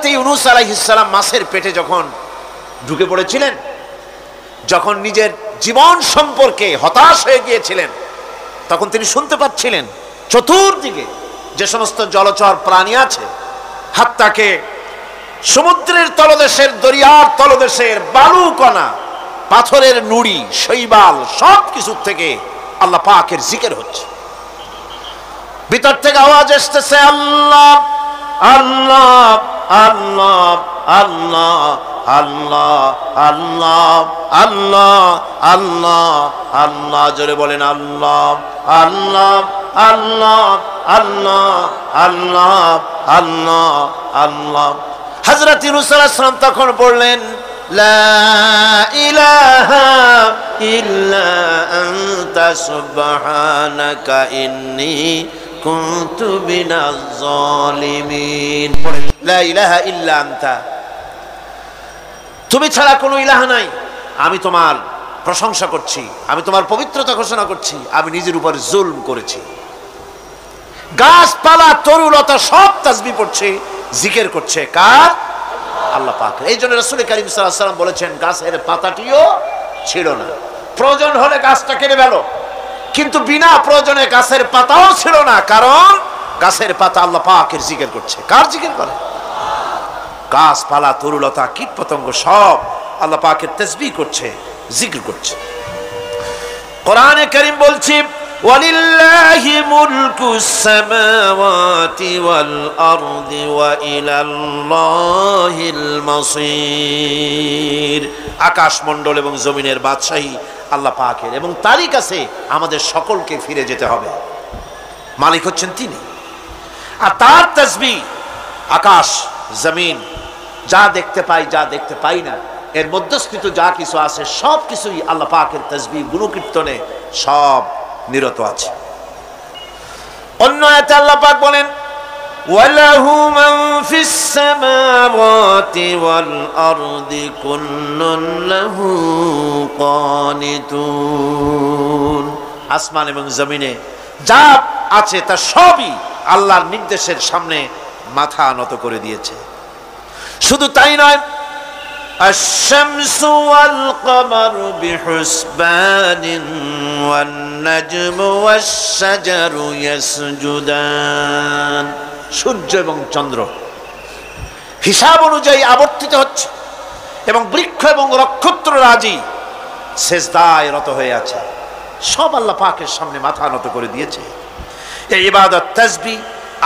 হযরত ইউনূস আলাইহিস সালাম মাছের পেটে যখন ঢুকে পড়েছিলেন, যখন নিজের জীবন সম্পর্কে হতাশ হয়ে গিয়েছিলেন, তখন তিনি শুনতে পাচ্ছিলেন চতুর্দিকে যে সমস্ত জলচর প্রাণী আছে, হাত্তাকে সমুদ্রের তলদেশের, দরিয়ার তলদেশের বালুকণা, পাথরের নুড়ি, শৈবাল, সব কিছু থেকে আল্লাহ পাকের জিকির হচ্ছে। ভিতর থেকে আওয়াজ আসতেছে, আল্লাহ আল্লাহ আল্লাহ আল্লাহ আল্লাহ আল্লাহ আল্লাহ আল্লাহ আল্লাহ। জোরে বলেন আল্লাহ আল্লাহ আল্লাহ আল্লাহ আল্লাহ আল্লাহ আল্লাহ। হযরত ইউনূস আলাইহিস সালাম তখন বললেন, লা ইলাহা ইল্লা আনতা সুবহানাকা ইন্নী কুনতু মিনাজ জালিমিন। লা ইলাহা ইল্লা আনতা, তুমি ছাড়া কোনো ইলাহ নাই, আমি তোমার প্রশংসা করছি, আমি তোমার পবিত্রতা ঘোষণা করছি, আমি নিজের উপর জুলম করেছি। গাছপালা, তরুলতা সব তাসবিহ পড়ছে, জিকির করছে কার? আল্লাহ পাক। এই জন্য রাসূল কারীম সাল্লাল্লাহু আলাইহি ওয়াসাল্লাম বলেছেন, গাছের পাতাটিও ছিল না, প্রয়োজন হলে গাছটা কেটে ফেলো, কিন্তু বিনা প্রয়োজনে গাছের পাতাও ছিল না, কারণ গাছের পাতা আল্লাহ পাকের জিকির করছে। কার জিকির করে? গাছপালা, তরুলতা, কীট পতঙ্গ সব আল্লাহ পাকের তাসবিহ করছে, জিকির করছে। কোরআনে কারীম বলছে, ওয়ালিল্লাহি মুলকুস সামাওয়াতি ওয়াল আরদি ওয়া ইলাল্লাহিল মাসির। আকাশ মণ্ডল এবং জমিনের বাদশাহী আল্লাহ পাকের, এবং তারই কাছে আমাদের সকলকে ফিরে যেতে হবে। মালিক হচ্ছেন তিনি, আর তার তাসবিহ আকাশ জমিন, যা দেখতে পাই যা দেখতে পাই না, এর মধ্যস্থিত যা কিছু আছে সব কিছুই আল্লাহ পাকের তাসবিহ গুণকীর্তনে সব নিরত আছে। অন্য আয়াতে আল্লাহ পাক বলেন, ওয়ালাহু মান ফিস সামাওয়াতি ওয়াল আরদি কুল্লুন লাহু কানিতুন। আসমান এবং জমিনে যা আছে তা সবই আল্লাহর নির্দেশের সামনে মাথা নত করে দিয়েছে। শুধু তাই নয়, আশ-শামসু ওয়াল কমারু বিহুসবানিন ওয়ান নাজমু ওয়াশ-শাজারু ইয়াসজুদান। সূর্য এবং চন্দ্র হিসাব অনুযায়ী আবর্তিত হচ্ছে, এবং বৃক্ষ এবং নক্ষত্ররাজি সেজদায় রত হয়ে আছে। সব আল্লাহ পাকের সামনে মাথা নত করে দিয়েছে। এই ইবাদত, তাসবিহ,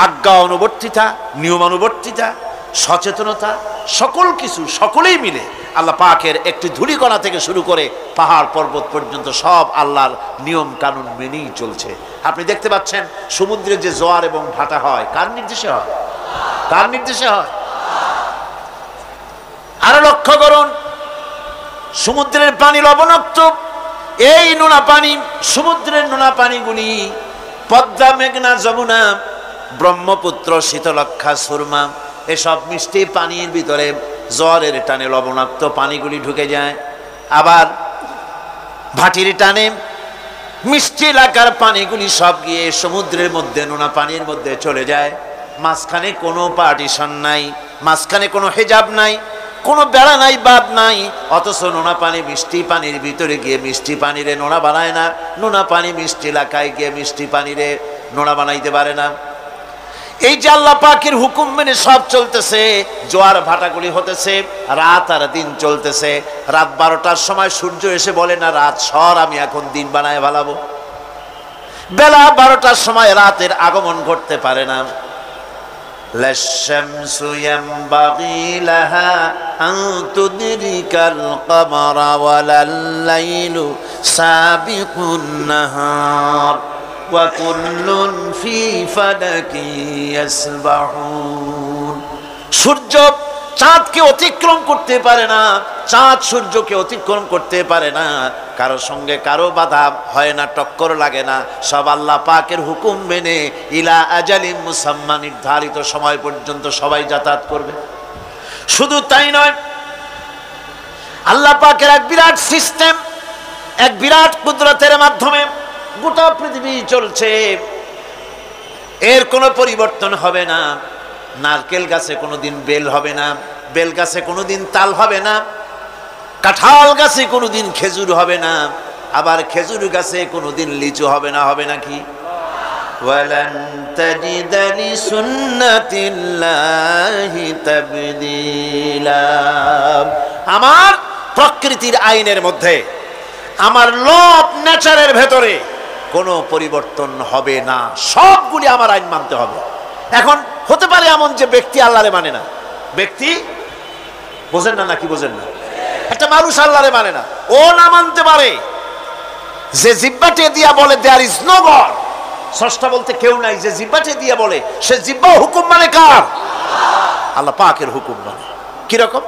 আজ্ঞা অনুবর্তিতা, নিয়মানুবর্তিতা, সচেতনতা, সকল কিছু সকলেই মিলে আল্লাহ পাকের একটি ধূলিকণা থেকে শুরু করে পাহাড় পর্বত পর্যন্ত সব আল্লাহর নিয়ম কানুন মেনেই চলছে। আপনি দেখতে পাচ্ছেন সমুদ্রে যে জোয়ার এবং ভাটা হয়, কার নির্দেশে হয়? কার নির্দেশে হয়? আরো লক্ষ্য করুন, সমুদ্রের পানি লবণাক্ত, এই নোনা পানি, সমুদ্রের নোনা পানিগুলি পদ্মা, মেঘনা, যমুনা, ব্রহ্মপুত্র, শীতলক্ষা, সুরমা, এসব মিষ্টি পানির ভিতরে জ্বরের টানে লবণাক্ত পানিগুলি ঢুকে যায়। আবার ভাটির টানে মিষ্টি এলাকার পানিগুলি সব গিয়ে সমুদ্রের মধ্যে নোনা পানির মধ্যে চলে যায়। মাঝখানে কোনো পার্টিশন নাই, মাঝখানে কোনো হেজাব নাই, কোনো বেড়া নাই, বাদ নাই, অথচ নোনা পানি মিষ্টি পানির ভিতরে গিয়ে মিষ্টি পানিরে নোনা বানায় না, নোনা পানি মিষ্টি এলাকায় গিয়ে মিষ্টি পানিরে নোনা বানাইতে পারে না। এই যে আল্লাহ পাকের হুকুম মেনে সব চলতেছে, জোয়ার ভাটাগুলি হতেছে, রাত আর দিন চলতেছে। রাত 12টার সময় সূর্য এসে বলে না, রাত সর, আমি এখন দিন বানায় ভালাবো। বেলা 12টার সময় রাতের আগমন ঘটতে পারে না। লাশ-শামসু ইয়ামবাগি লাহা আন তুদরিকাল কমারা ওয়ালাল লাইলু সাবিকুন নাহার ওয়া কুল্লুন ফি ফালাকি ইয়াসবাহুন। সূর্য চাঁদকে অতিক্রম করতে পারে না, চাঁদ সূর্যকে অতিক্রম করতে পারে না, কারোর সঙ্গে কারো বাধা হয় না, টক্কর লাগে না। সব আল্লাহ পাকের হুকুম মেনে ইলা আজালিম মুসাম্মা, নির্ধারিত সময় পর্যন্ত সবাই যাতায়াত করবে। শুধু তাই নয়, আল্লাহ পাকের এক বিরাট সিস্টেম, এক বিরাট কুদরতের মাধ্যমে গোটা পৃথিবী চলছে, এর কোনো পরিবর্তন হবে না। নারকেল গাছে কোনোদিন বেল হবে না, বেল গাছে কোনোদিন তাল হবে না, কাঁঠাল গাছে কোনোদিন খেজুর হবে না, আবার খেজুর গাছে কোনোদিন লিচু হবে না। হবে নাকি? ওয়ালান তাজিদা লিসুন্নাতিল্লাহি তাবদীলা। আমার প্রকৃতির আইনের মধ্যে, আমার ল অফ নেচারের ভেতরে কোনো পরিবর্তন হবে না, সবগুলি আমার আইন মানতে হবে। এখন হতে পারে এমন যে ব্যক্তি আল্লাহরে মানে না, ব্যক্তি বোঝেন না নাকি বোঝেন না, একটা মানুষ আল্লাহরে মানে না, ও না মানতে পারে যে জিহ্বাটে দিয়া বলে দেয়ার ইজ নো গড, স্রষ্টা বলতে কেউ নাই, যে জিহ্বাটে দিয়া বলে সে জিহ্বা হুকুম মানে কার? আল্লাহ পাকের হুকুম মানে। কিরকম?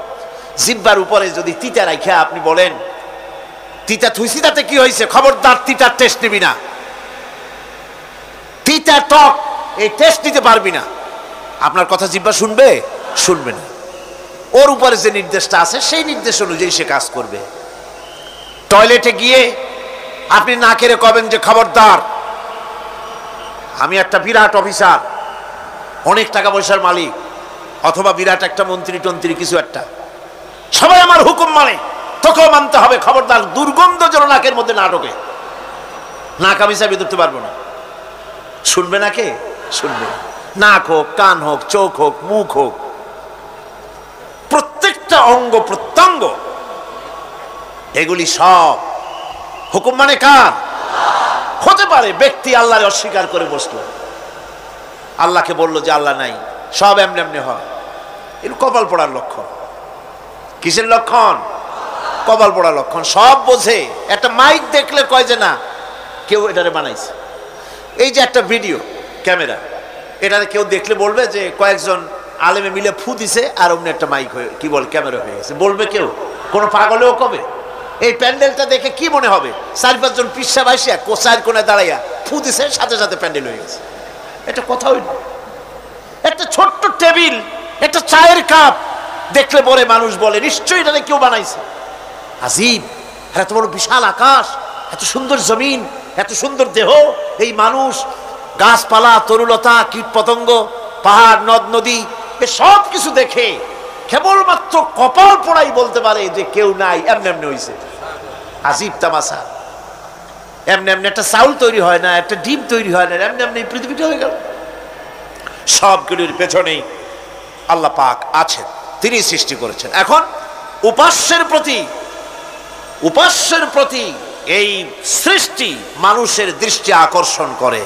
জিহ্বার উপরে যদি তিতা রাখা আপনি বলেন তিতা থুইছি তাতে কি হয়েছে, খবরদার তিতার টেস্ট নিবি না, তিতা টক এই টেস্ট নিতে পারবি না, আপনার কথা জিহ্বা শুনবে? শুনবে না। ওর উপরে যে নির্দেশটা আছে সেই নির্দেশ অনুযায়ী সে কাজ করবে। টয়লেটে গিয়ে আপনি না কেড়ে কবেন যে খবরদার, আমি একটা বিরাট অফিসার, অনেক টাকা পয়সার মালিক, অথবা বিরাট একটা মন্ত্রী টন্ত্রী কিছু একটা, সবাই আমার হুকুম মানে, তোকেও মানতে হবে, খবরদার দুর্গন্ধ যেন নাকের মধ্যে না ঢোকে, নাক আমি চাবি ধরতে পারবো না। শুনবে না কে? শুনবে না। নাক হোক, কান হোক, চোখ হোক, মুখ হোক, প্রত্যেকটা অঙ্গ প্রত্যঙ্গ এগুলি সব হুকুম মানে কার? হতে পারে ব্যক্তি আল্লাহরে অস্বীকার করে বসলো, আল্লাহকে বললো যে আল্লাহ নাই, সব এমনি এমনি হয়, এর কপাল পড়ার লক্ষণ। কিসের লক্ষণ? কপাল পড়ার লক্ষণ। সব বোঝে, একটা মাইক দেখলে কয় যে না কেউ এটারে বানাইছে। এই যে একটা ভিডিও ক্যামেরা, এটারে কেউ দেখলে বলবে যে কয়েকজন আলেমে মিলে ফু দিছে আর অমনি একটা মাইক হয়ে কি বল ক্যামেরা হয়ে গেছে, বলবে কেউ? কোনো পাগলেও কবে? এই প্যান্ডেলটা দেখে কি মনে হবে? 4-5 জন পিসা বাইসিয়া কোচার কোণে দাঁড়াইয়া ফু দিছে, সাথে সাথে প্যান্ডেল হয়ে গেছে। এটা কথা হইল? একটা ছোট্ট টেবিল, একটা চায়ের কাপ দেখলে পরে মানুষ বলে নিশ্চয়ই এটা কেউ বানাইছে। আজীব, এত বড় বিশাল আকাশ, এত সুন্দর জমিন, এত সুন্দর দেহ, এই মানুষ, গাছপালা, তরুলতা, কীট পতঙ্গ, পাহাড়, নদ নদী, এ সব কিছু দেখে কেবলমাত্র কপাল পোড়াই বলতে পারে যে কেউ নাই, এমনি এমনি হয়েছে। আজীব তামাশা। এমনি এমনি একটা চাউল তৈরি হয় না, একটা ডিম তৈরি হয় না, এমনি এমনি পৃথিবীটা হয়ে গেল। সবগুলির পেছনেই আল্লাহ পাক আছেন, তিনি সৃষ্টি করেছেন। এখন উপাস্যের প্রতি এই সৃষ্টি মানুষের দৃষ্টি আকর্ষণ করে।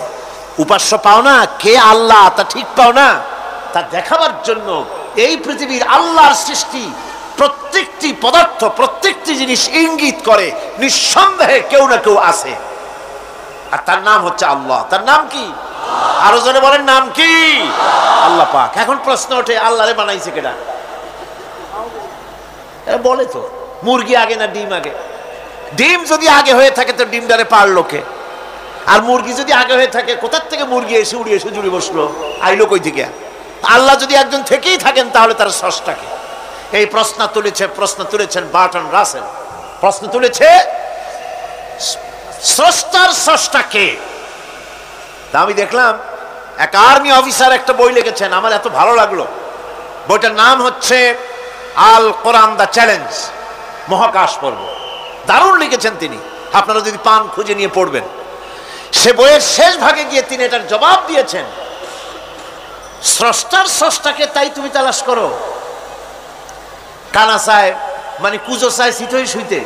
উপাস্য পাও না কে আল্লাহ, তা ঠিক পাও না, তা দেখাবার জন্য এই পৃথিবীর আল্লাহর সৃষ্টি প্রত্যেকটি পদার্থ, প্রত্যেকটি জিনিস ইঙ্গিত করে নিঃসন্দেহে কেউ না কেউ আছে, আর তার নাম হচ্ছে আল্লাহ। তার নাম কি? আরো জনে বলেন, নাম কি? আল্লাহ পাক। এখন প্রশ্ন ওঠে আল্লাহরে বানাইছে কেডা? বলে তো মুরগি আগে না ডিম আগে? ডিম যদি আগে হয়ে থাকে তো ডিমটারে পারলো কে? আর মুরগি যদি আগে হয়ে থাকে কোথার থেকে মুরগি এসে উড়ে এসে জুড়ে বসলো, আইলো কই থেকে? আল্লাহ যদি একজন থেকেই থাকেন তাহলে তার স্রষ্টাকে? এই প্রশ্ন তুলেছেন বার্টন রাসেল। প্রশ্ন তুলেছে স্রষ্টার স্রষ্টাকে। তা আমি দেখলাম এক আর্মি অফিসার একটা বই লিখেছেন, আমার এত ভালো লাগলো। বইটার নাম হচ্ছে আল কোরআন দ্য চ্যালেঞ্জ, মহাকাশ পর্ব। দারুণ লিখেছেন তিনি, আপনারা যদি পান খুঁজে নিয়ে পড়বেন। সে বইয়ের শেষ ভাগে গিয়ে তিনি এটার জবাব দিয়েছেন, স্রষ্টার স্রষ্টাকে তাই তুমি তালাশ করো, কানা চায় মানে কুজো চায় শীতই শুইতে।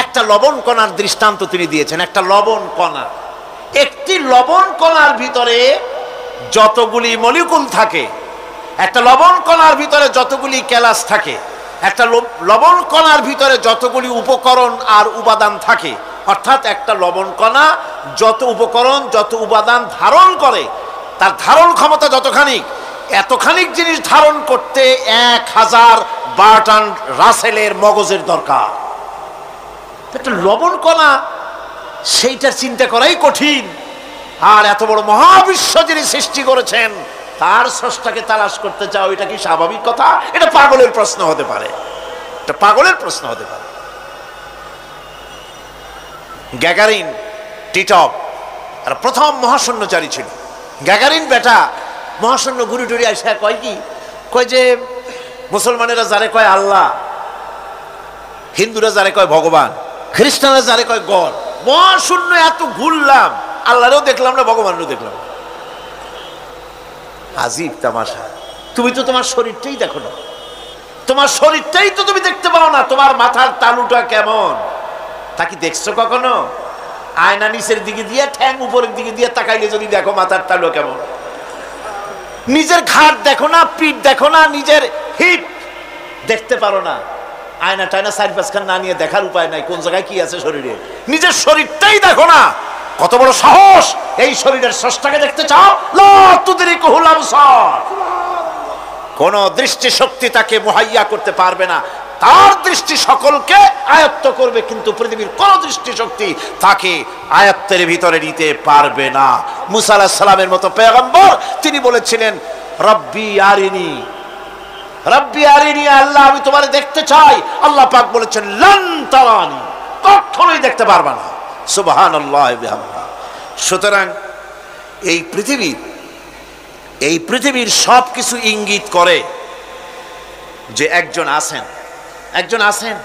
একটা লবণ কণার দৃষ্টান্ত তিনি দিয়েছেন। একটা লবণ কণা, একটি লবণ কণার ভিতরে যতগুলি মলিকুল থাকে, একটা লবণ কণার ভিতরে যতগুলি ক্যালাস থাকে, একটা লবণ কণার ভিতরে যতগুলি উপকরণ আর উপাদান থাকে, অর্থাৎ একটা লবণ কণা যত উপকরণ যত উপাদান ধারণ করে, তার ধারণ ক্ষমতা যতখানি, এতখানি জিনিস ধারণ করতে 1000 বার্টন রাসেলের মগজের দরকার। একটা লবণ কণা, সেইটার চিন্তা করাই কঠিন। আর এত বড় মহাবিশ্ব যিনি সৃষ্টি করেছেন তার স্রষ্টাকে তালাশ করতে চাও, এটা কি স্বাভাবিক কথা? এটা পাগলের প্রশ্ন হতে পারে, এটা পাগলের প্রশ্ন হতে পারে। গ্যাগারিন টিটপ আর প্রথম মহাশূন্যচারী ছিল। গ্যাগারিন বেটা মহাশূন্য ঘুরি টুরি আসা কয় কি, কয় যে মুসলমানেরা যারে কয় আল্লাহ, হিন্দুরা যারে কয় ভগবান, খ্রিস্টানরা যারে কয় গড। মহাশূন্য এত ঘুরলাম, আল্লাহরও দেখলাম না, ভগবানেরও দেখলাম। আজীব তামাশা। তুমি তো তোমার শরীরটাই দেখো না, তোমার শরীরটাই তো তুমি দেখতে পাও না। তোমার মাথার তালুটা কেমন তা কি দেখছো কখনো? আয়না নিচের দিকে দিয়ে ঠ্যাং উপরের দিকে দিয়ে তাকাইলে যদি দেখো মাথার তালু কেমন। নিজের ঘাড় দেখো না, পিঠ দেখো না, নিজের হিপ দেখতে পারো না। আয়না টায়না সাইড পাঁচখান না নিয়ে দেখার উপায় নাই কোন জায়গায় কি আছে শরীরে। নিজের শরীরটাই দেখো না, কত বড় সাহস! এই শরীরের স্রষ্টাকে দেখতে চাও? লা তুদরিকুহুল আবসার। কোন দৃষ্টি শক্তি তাকে মুহাইয়া করতে পারবে না। তার দৃষ্টি সকলকে আয়ত্ত করবে, কিন্তু পৃথিবীর কোন দৃষ্টি শক্তি তাকে আয়ত্তের ভিতরে নিতে পারবে না। মুসা আলাইহিস সালামের মতো পয়গম্বর, তিনি বলেছিলেন রব্বি আরিনি, রব্বি আরিনি, আল্লাহ আমি তোমারে দেখতে চাই। আল্লাহ পাক বলেছেন লান তারানি, কখনোই দেখতে পারবে না। সুবহানাল্লাহ বিহামদিহি। সুতরাং এই পৃথিবীর সব কিছু ইঙ্গিত করে যে একজন আছেন।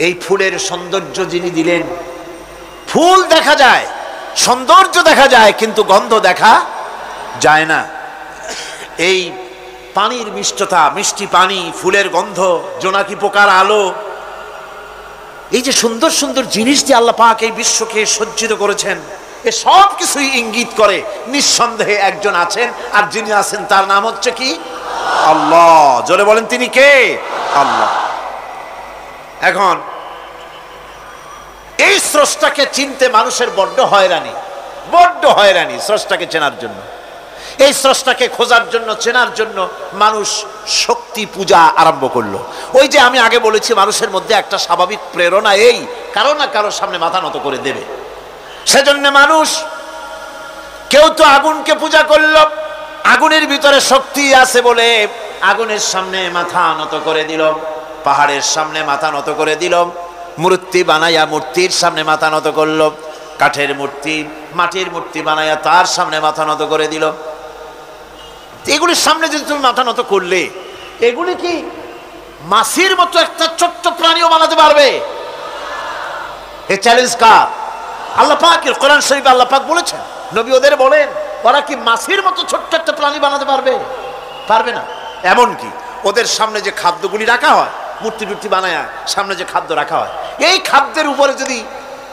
এই ফুলের সৌন্দর্য যিনি দিলেন, ফুল দেখা যায়, সৌন্দর্য দেখা যায়, কিন্তু গন্ধ দেখা যায় না। এই পানির মিষ্টতা, মিষ্টি পানি, ফুলের গন্ধ, জোনাকি পোকার আলো, এই যে সুন্দর সুন্দর জিনিস দিয়ে আল্লাহ পাক এই বিশ্বকে সজ্জিত করেছেন, এ সব কিছুই ইঙ্গিত করে নিঃসন্দেহে একজন আছেন। আর যিনি আছেন তার নাম হচ্ছে কি? আল্লাহ। জোরে বলেন তিনি কে? আল্লাহ। এখন এই স্রষ্টাকে চিনতে মানুষের বড্ড হয়রানি স্রষ্টাকে চেনার জন্য। এই স্রষ্টাকে খোঁজার জন্য, চেনার জন্য মানুষ শক্তি পূজা আরম্ভ করলো। ওই যে আমি আগে বলেছি, মানুষের মধ্যে একটা স্বাভাবিক প্রেরণা, এই কারো না কারোর সামনে মাথা নত করে দেবে। সেজন্য মানুষ, কেউ তো আগুনকে পূজা করলো, আগুনের ভিতরে শক্তি আছে বলে আগুনের সামনে মাথা নত করে দিল, পাহাড়ের সামনে মাথা নত করে দিল, মূর্তি বানাইয়া মূর্তির সামনে মাথা নত করলো, কাঠের মূর্তি, মাটির মূর্তি বানাইয়া তার সামনে মাথা নত করে দিল। এগুলির সামনে যদি তুমি মাথা নত করলে, এগুলি কি মাছির মতো একটা ছোট্ট প্রাণীও বানাতে পারবে? এই চ্যালেঞ্জ কার? আল্লাহ পাকের। কোরআন শরীফে আল্লাহ পাক বলেছেন, নবী ওদের বলেন, ওরা কি মাছির মতো ছোট্ট একটা প্রাণী বানাতে পারবে? পারবে না। এমনকি ওদের সামনে যে খাদ্যগুলি রাখা হয়, মূর্তি টুর্তি বানায় সামনে যে খাদ্য রাখা হয়, এই খাদ্যের উপরে যদি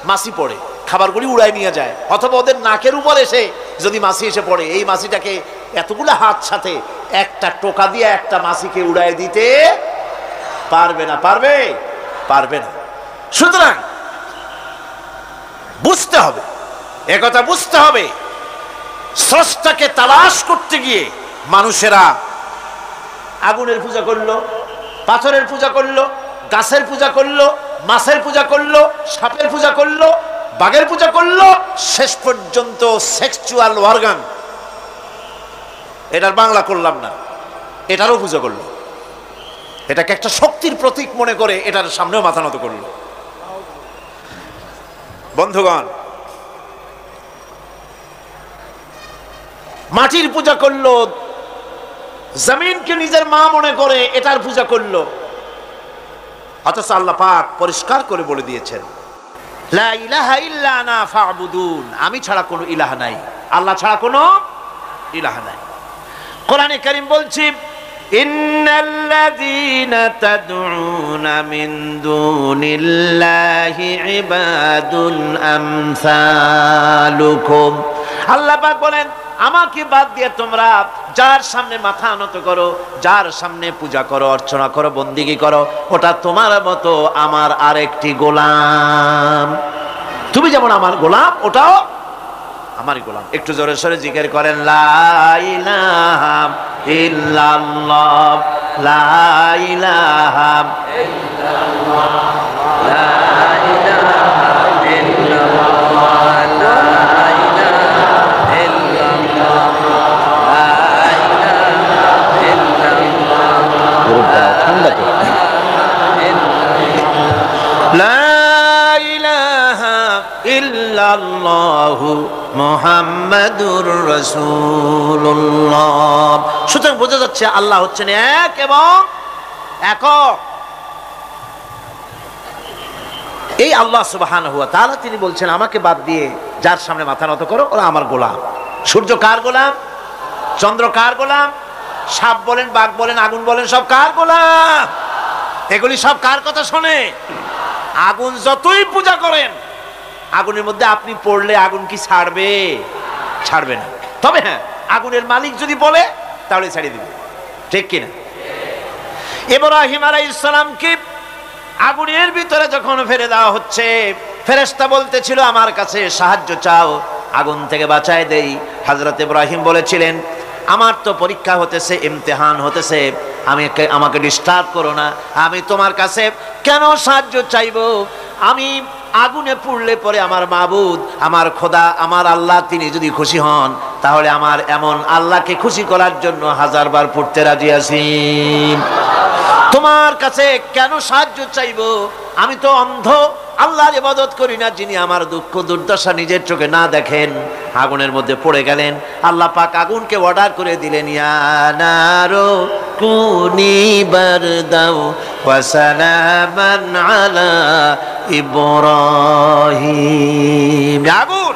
মাছি পড়ে, খাবারগুলি উড়াই নিয়ে যায়, অথবা ওদের নাকের উপর এসে যদি মাছি এসে পড়ে, এই মাছিটাকে এতগুলো হাত সাথে একটা টোকা দিয়ে একটা মাছিকে উড়াই দিতে পারবে না। পারবে না। সুতরাং বুঝতে হবে, একথা বুঝতে হবে, স্রষ্টাকে তালাশ করতে গিয়ে মানুষেরা আগুনের পূজা করলো, পাথরের পূজা করলো, গাছের পূজা করলো, মাছের পূজা করলো, সাপের পূজা করলো, বাঘের পূজা করলো, শেষ পর্যন্ত সেক্সুয়াল অর্গান, এটার বাংলা করলাম না, এটারও পূজা করলো। এটাকে একটা শক্তির প্রতীক মনে করে এটার সামনেও মাথা নত করলো। বন্ধুগণ, মাটির পূজা করলো, জমিনকে নিজের মা মনে করে এটার পূজা করলো। অথচ আল্লাহ পাক পরিষ্কার করে বলে দিয়েছেন, লা ইলাহা ইল্লা আনা ফা'বুদুন, আমি ছাড়া কোনো ইলাহ নাই, আল্লাহ ছাড়া কোনো ইলাহ নাই। কোরআনে কারীম বলছে, ইন্নাল্লাযীনা তাদউনা মিন দুনিল্লাহি ইবাদুন আমসালুকুম। আল্লাহ পাক বলেন, আমাকে বাদ দিয়ে তোমরা যার সামনে মাথা নত করো, যার সামনে পূজা করো, অর্চনা করো, বন্দিগি করো, ওটা তোমার মতো আমার আরেকটি গোলাম। তুমি যেমন আমার গোলাম, ওটাও আমারই গোলাম। একটু জোরে সোরে জিকির করেন, লা ইলাহা ইল্লাল্লাহ, লা ইলাহা ইল্লাল্লাহ, লা ইলাহা ইল্লাল্লাহ, লা ইলাহা ইল্লাল্লাহ, লা ইলাহা ইল্লাল্লাহ, ঠান্ডা তো, লা ইলাহা ইল্লাল্লাহু মুহাম্মাদুর রাসূলুল্লাহ। বোঝা যাচ্ছে আল্লাহ হচ্ছেন এক এবং একক। এই আল্লাহ সুবহানাহু ওয়া তাআলা তিনি বলছেন আমাকে বাদ দিয়ে যার সামনে মাথা নত করো ওরা আমার গোলাম। সূর্য কার গোলাম? চন্দ্র কার গোলাম? সাপ বলেন, বাঘ বলেন, আগুন বলেন, সব কার গোলাম? এগুলি সব কার কথা শোনে? আগুন যতই পূজা করেন, আগুনের মধ্যে আপনি পড়লে আগুন কি ছাড়বে? ছাড়বে না। তবে হ্যাঁ, আগুনের মালিক যদি বলে তাহলে ছাড়িয়ে দিবে, ঠিক কিনা? ইব্রাহিম আলাইহিস সালামকে আগুনের ভিতরে যখন ফেলে দেওয়া হচ্ছে, ফেরেশতা বলতেছিল আমার কাছে সাহায্য চাও, আগুন থেকে বাঁচায় দেই। হযরত ইব্রাহিম বলেছিলেন আমার তো পরীক্ষা হতেছে, ইমতিহান হতেছে, আমাকে ডিস্টার্ব করো না, আমি তোমার কাছে কেন সাহায্য চাইবো? আমি আগুনে পুড়লে পরে আমার মাবুদ, আমার খোদা, আমার আল্লাহ তিনি যদি খুশি হন, তাহলে আমার এমন আল্লাহকে খুশি করার জন্য 1000 বার পড়তে রাজি আছি। তোমার কাছে কেন সাহায্য চাইবো? আমি তো অন্ধ, আল্লাহর ইবাদত করি না, যিনি আমার দুঃখ দুর্দশা নিজের চোখে না দেখেন। আগুনের মধ্যে পড়ে গেলেন, আল্লাহ পাক আগুনকে অর্ডার করে দিলেন, ইয়া নারু কুনি বারদাও ওয়া সালামান আলা ইব্রাহিম। আগুন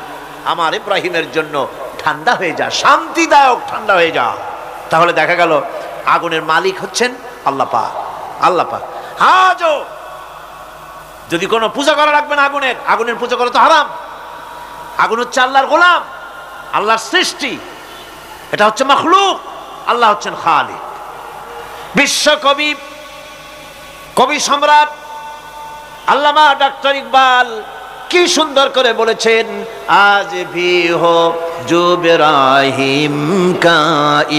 আমার ইব্রাহিমের জন্য ঠান্ডা হয়ে যা, শান্তিদায়ক ঠান্ডা হয়ে যা। তাহলে দেখা গেল আগুনের মালিক হচ্ছেন আল্লাহ পাক। আল্লাহ পাক আজও যদি কোনো পূজা করা রাখবেন আগুনের, আগুনের পূজা করা তো হারাম। আগুন হচ্ছে আল্লাহর গোলাম, আল্লাহর সৃষ্টি, এটা হচ্ছে মাখলুক, আল্লাহ হচ্ছেন খালিক। বিশ্ব কবি, কবি সম্রাট আল্লামা ডক্টর ইকবাল কি সুন্দর করে বলেছেন, আজ ভি হো জো ইব্রাহিম কা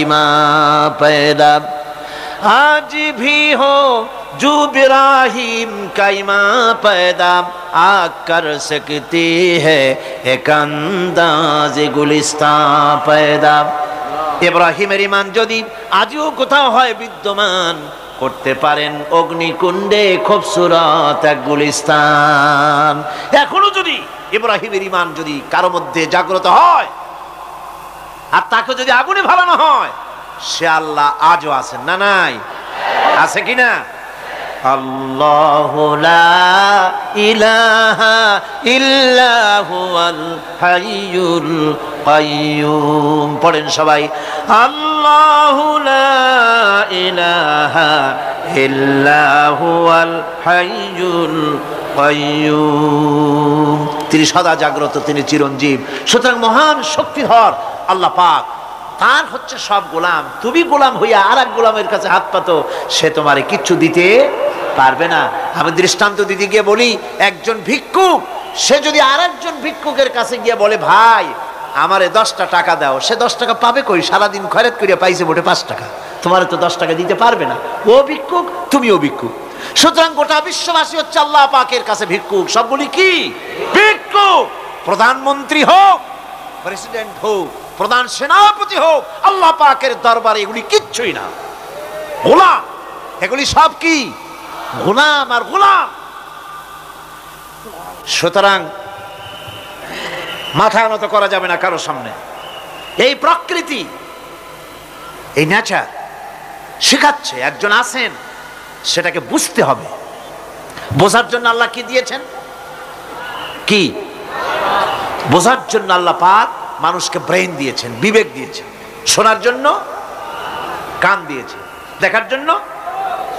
ইমা पैदा, आज भी हो जो इब्राहिम का ईमान पैदा, आ कर सकती है एक अंदाज गुलिस्तान पैदा। ইব্রাহিমের ঈমান যদি আজও কোথাও হয় বিদ্যমান, করতে পারেন অগ্নিকুণ্ডে খুবসুরত এক গুলিস্তান। এখনো যদি ইব্রাহিমের ঈমান যদি কারো মধ্যে জাগ্রত হয় আর তাকে যদি আগুনে ভালানো হয়, সে আল্লাহ আজও আছেন না নাই? আছে কিনা? আল্লাহু লা ইলাহা ইল্লা হুয়াল হাইয়ুল কাইয়্যুম। পড়েন সবাই, আল্লাহু লা ইলাহা ইল্লা হুয়াল হাইয়ুল কাইয়্যুম। তিনি সদা জাগ্রত, তিনি চিরঞ্জীব। সুতরাং মহান শক্তিধর আল্লাহ পাক, তার হচ্ছে সব গোলাম। তুমি গোলাম হইয়া আর এক গোলামের কাছে হাত পাতো, সে তোমারে কিচ্ছু দিতে পারবে না। আমি দৃষ্টান্ত দিতে গিয়ে বলি, একজন ভিক্ষুক সে যদি আর একজন ভিক্ষুকের কাছে গিয়ে বলে ভাই আমারে 10টা টাকা দাও, সে 10 টাকা পাবে কই? সারাদিন খয়রাত করিয়া পাইছে মোটে 5 টাকা, তোমারে তো 10 টাকা দিতে পারবে না। ও ভিক্ষুক, তুমিও ভিক্ষুক। সুতরাং গোটা বিশ্ববাসী হচ্ছে আল্লাহ পাকের কাছে ভিক্ষুক। সবগুলি কি ভিক্ষুক? প্রধানমন্ত্রী হোক, প্রেসিডেন্ট হোক, প্রধান সেনাপতি হোক, আল্লাহ পাকের দরবারে এগুলি কিচ্ছুই না, গোলাম। এগুলি সব কি? গোলাম আর গোলাম। সুতরাং মাথা নত করা যাবে না কারো সামনে। এই প্রকৃতি, এই নেচার শেখাচ্ছে একজন আছেন, সেটাকে বুঝতে হবে। বোঝার জন্য আল্লাহ কি দিয়েছেন? কি বোঝার জন্য আল্লাহ পাক মানুষকে ব্রেইন দিয়েছেন, বিবেক দিয়েছেন। শোনার জন্য কান দিয়েছে, দেখার জন্য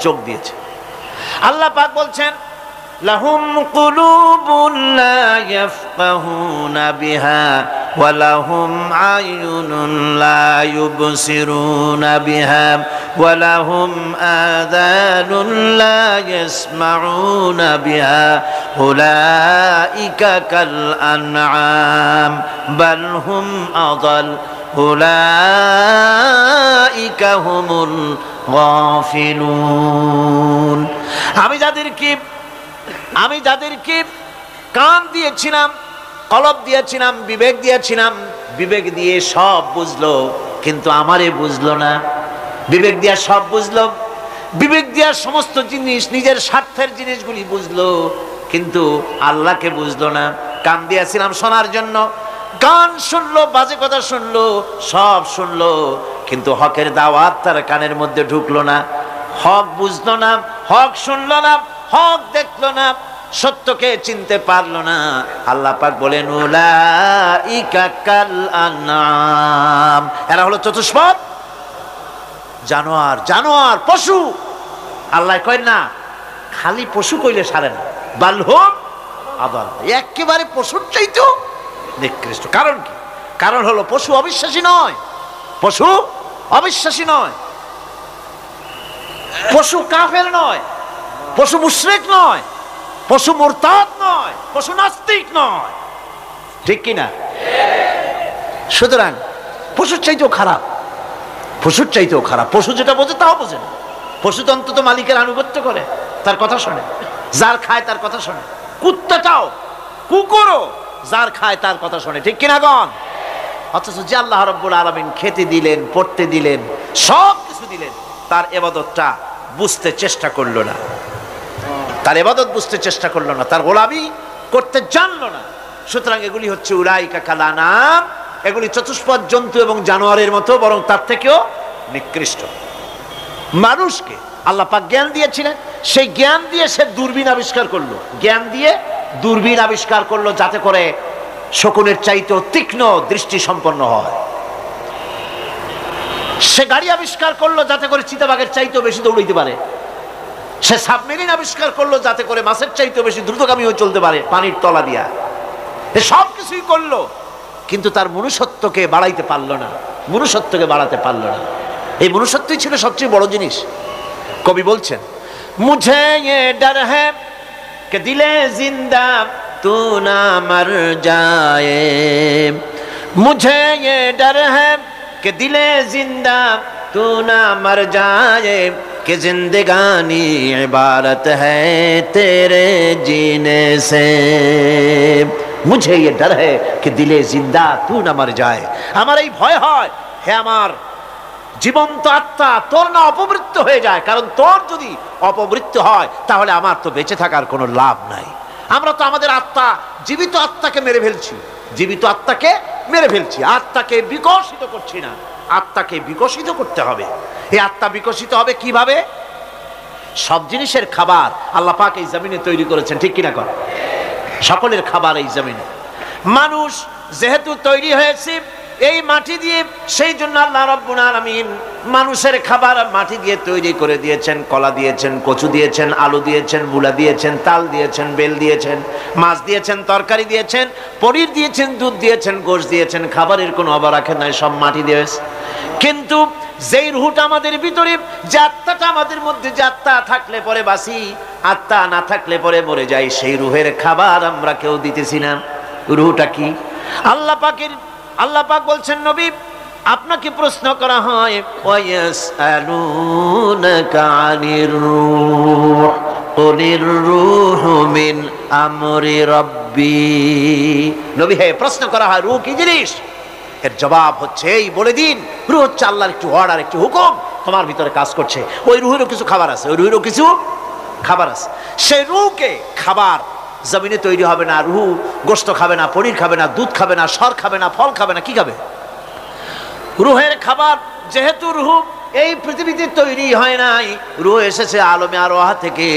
চোখ দিয়েছে। আল্লাহ পাক বলছেন, লাহুম কুলুবুন লা ইয়াফকাহুনা বিহা ওয়া লাহুম আয়ুনুন লা ইউবসিরুনা বিহা ওয়া লাহুম আযানুন লা ইয়াসমাউনা বিহা উলাইকা কাল আনআম বাল হুম আযাল উলাইকা হুমুল গাফিলুন। আমি যাদেরকে কান দিয়েছিলাম, কলব দিয়েছিলাম, বিবেক দিয়েছিলাম, বিবেক দিয়ে সব বুঝলো, কিন্তু আমারে বুঝলো না। বিবেক দিয়া সব বুঝলো, বিবেক দিয়া সমস্ত জিনিস, নিজের স্বার্থের জিনিসগুলি বুঝলো, কিন্তু আল্লাহকে বুঝলো না। কান দিয়েছিলাম শোনার জন্য, গান শুনলো, বাজে কথা শুনলো, সব শুনলো, কিন্তু হকের দাওয়াত তার কানের মধ্যে ঢুকলো না, হক বুঝলো না, হক শুনলো না, হক দেখলো না, সত্যকে চিনতে পারলো না। আল্লাহ পাক বলেন উলাইকা কাল আনআম, এরা হলো চতুষ্পদ জানোয়ার, জানোয়ার পশু। আল্লাহ কয় না খালি পশু কইলে সারে না, বালহুম আদাল, একেবারে পশুর চাইতেও নিকৃষ্ট। কারণ কি? কারণ হলো পশু অবিশ্বাসী নয়, পশু অবিশ্বাসী নয়, পশু কাফের নয়, পশু মুশরিক নয়, পশু মুরতাদ নয়, পশু নাস্তিক নয়, ঠিক কিনা? সুতরাং পশুর চাইতেও খারাপ, পশুর চাইতেও খারাপ। পশু যেটা বোঝে তাও বোঝে না। পশু তো অন্তত মালিকের আনুগত্য করে, তার কথা শোনে, যার খায় তার কথা শোনে। কুত্তাটাও, কুকুরও যার খায় তার কথা শোনে, ঠিক কিনা গণ? অথচ যে আল্লাহ রাব্বুল আলামিন খেতে দিলেন, পড়তে দিলেন, সব কিছু দিলেন, তার ইবাদতটা বুঝতে চেষ্টা করলো না, তার ইবাদত বুঝতে চেষ্টা করলো না, তার গোলামি করতে জানলো না। সুতরাং এগুলি হচ্ছে উলাইকা কাল আনআম, এগুলি চতুষ্পদ জন্তু এবং জানোয়ারের মতো, বরং তার থেকেও নিকৃষ্ট। মানুষকে আল্লাহ পাক জ্ঞান দিয়েছিলেন, সেই জ্ঞান দিয়ে সে দূরবীন আবিষ্কার করলো, জ্ঞান দিয়ে দূরবীন আবিষ্কার করলো যাতে করে শকুনের চাইতেও তীক্ষ্ণ দৃষ্টি সম্পন্ন হয়। সে গাড়ি আবিষ্কার করলো যাতে করে চিতাবাঘের চাইতেও বেশি দৌড়াইতে পারে। সে সাবমেরিন আবিষ্কার করলো যাতে করে মাছের চাইতেও বেশি দ্রুতগামী হয়ে চলতে পারে পানির তলা দিয়া। এ সব কিছুই করলো, কিন্তু তার মনুষ্যত্বকে বাড়াইতে পারলো না, মনুষ্যত্বকে বাড়াতে পারলো না। এই মনুষ্যত্বই ছিল সবচেয়ে বড় জিনিস। কবি বলছেন, মুঝে ये डर है कि दिले जिंदा तू ना मर जाए, मुझे ये डर है कि दिले जिंदा तू ना मर जाए, कि जिंदगानी इबारत है तेरे जीने से, मुझे ये डर है कि दिले जिंदा तू ना मर जाए। আমার এই ভয় হয়, হে আমার জীবন্ত আত্মা, তোর না অপমৃত্যু হয়ে যায়। কারণ তোর যদি অপমৃত্যু হয় তাহলে আমার তো বেঁচে থাকার কোনো লাভ নাই। আমরা তো আমাদের আত্মা, জীবিত আত্মাকে মেরে ফেলছি, জীবিত আত্মাকে মেরে ফেলছি, আত্মাকে বিকশিত করছি না। আত্মাকে বিকশিত করতে হবে। এই আত্মা বিকশিত হবে কিভাবে? সব জিনিসের খাবার আল্লাহ পাক এই জমিনে তৈরি করেছেন, ঠিক কিনা কর? সকলের খাবার এই জমিনে। মানুষ যেহেতু তৈরি হয়েছে এই মাটি দিয়ে, সেই জন্য আল্লাহ রাব্বুল আলামিন মানুষের খাবার মাটি দিয়ে তৈরি করে দিয়েছেন। কলা দিয়েছেন, কচু দিয়েছেন, আলু দিয়েছেন, মূলা দিয়েছেন, তাল দিয়েছেন, বেল দিয়েছেন, মাছ দিয়েছেন, তরকারি দিয়েছেন, পনির দিয়েছেন, দুধ দিয়েছেন, গোশত দিয়েছেন। খাবারের কোনো অভাব রাখেন নাই, সব মাটি দিয়েছে। কিন্তু যেই রুহটা আমাদের ভিতরে, যে আত্মাটা আমাদের মধ্যে, যে আত্মা থাকলে পরে বাঁচি, আত্মা না থাকলে পরে মরে যাই, সেই রুহের খাবার আমরা কেউ দিতেছি না। রুহটা কি? আল্লাহ পাক বলছেন, নবী আপনাকে প্রশ্ন করা হয়, ওয়ায়াসআলুনাকা আনির রূহ কুলির রূহু মিন আমরি রাব্বি। নবী হে, প্রশ্ন করা হয় রূহ কি জিনিস? এর জবাব হচ্ছে এই বলে দিন, রূহ হচ্ছে আল্লাহর একটু অর্ডার, একটু হুকুম তোমার ভিতরে কাজ করছে। ওই রূহেরও কিছু খাবার আছে, ওই রূহেরও কিছু খাবার আছে। সেই রূহকে খাবার জমিনে তৈরি হবে না। রুহ গোশত খাবে না, পনির খাবে না, দুধ খাবে না, সর খাবে না, ফল খাবে না, কি খাবে? রুহের খাবার। যেহেতু রুহ এই পৃথিবীতে তৈরি হয় নাই, রুহ এসেছে আলমে আরওয়াহ থেকে,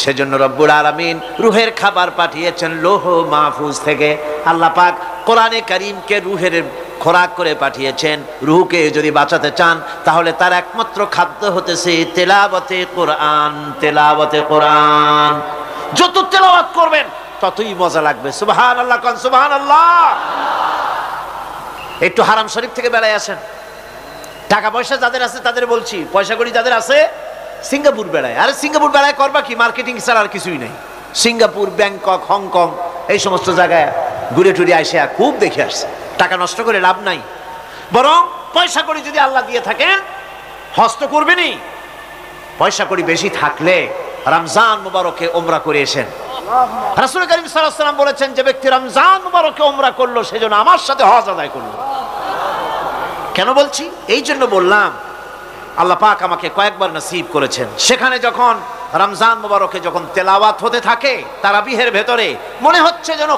সেজন্য রব্বুল আলামিন রুহের খাবার পাঠিয়েছেন লৌহ মাহফুজ থেকে। আল্লাহ পাক কোরআনে কারীমকে রুহের খোরাক করে পাঠিয়েছেন। রুহকে যদি বাঁচাতে চান তাহলে তার একমাত্র খাদ্য হতেছে তেলাওয়াতে কোরআন, তেলাওয়াতে কোরআন। যত তেলাওয়াত করবেন ততই মজা লাগবে। সুবহানাল্লাহ, কোন সুবহানাল্লাহ। একটু হারাম শরীফ থেকে বেড়ায় আসেন। টাকা পয়সা যাদের আছে তাদের বলছি, পয়সা করি যাদের আছে, সিঙ্গাপুর বেড়ায়। আরে সিঙ্গাপুর বেড়ায় করবা কি? মার্কেটিং ছাড়া আর কিছুই নাই। সিঙ্গাপুর, ব্যাংকক, হংকং, এই সমস্ত জায়গায় ঘুরে টুরে আসে, খুব দেখে আসছে। টাকা নষ্ট করে লাভ নাই, বরং পয়সা করি যদি আল্লাহ দিয়ে থাকেন হস্ত করবেনই। পয়সা করি বেশি থাকলে রমজান মুবারকে ওমরা করে এসেন। রাসূল কারীম সাল্লাল্লাহু আলাইহি ওয়াসাল্লাম বলেছেন, যে ব্যক্তি রমজান মুবারকে ওমরা করলো সেজন্য আমার সাথে হজ আদায় করলো। কেন বলছি? এই জন্য বললাম, আল্লাহ পাক আমাকে কয়েকবার নসিব করেছেন। সেখানে যখন রমজান মুবারকে যখন তেলাওয়াত হতে থাকে তারাবিহের ভেতরে, মনে হচ্ছে যেন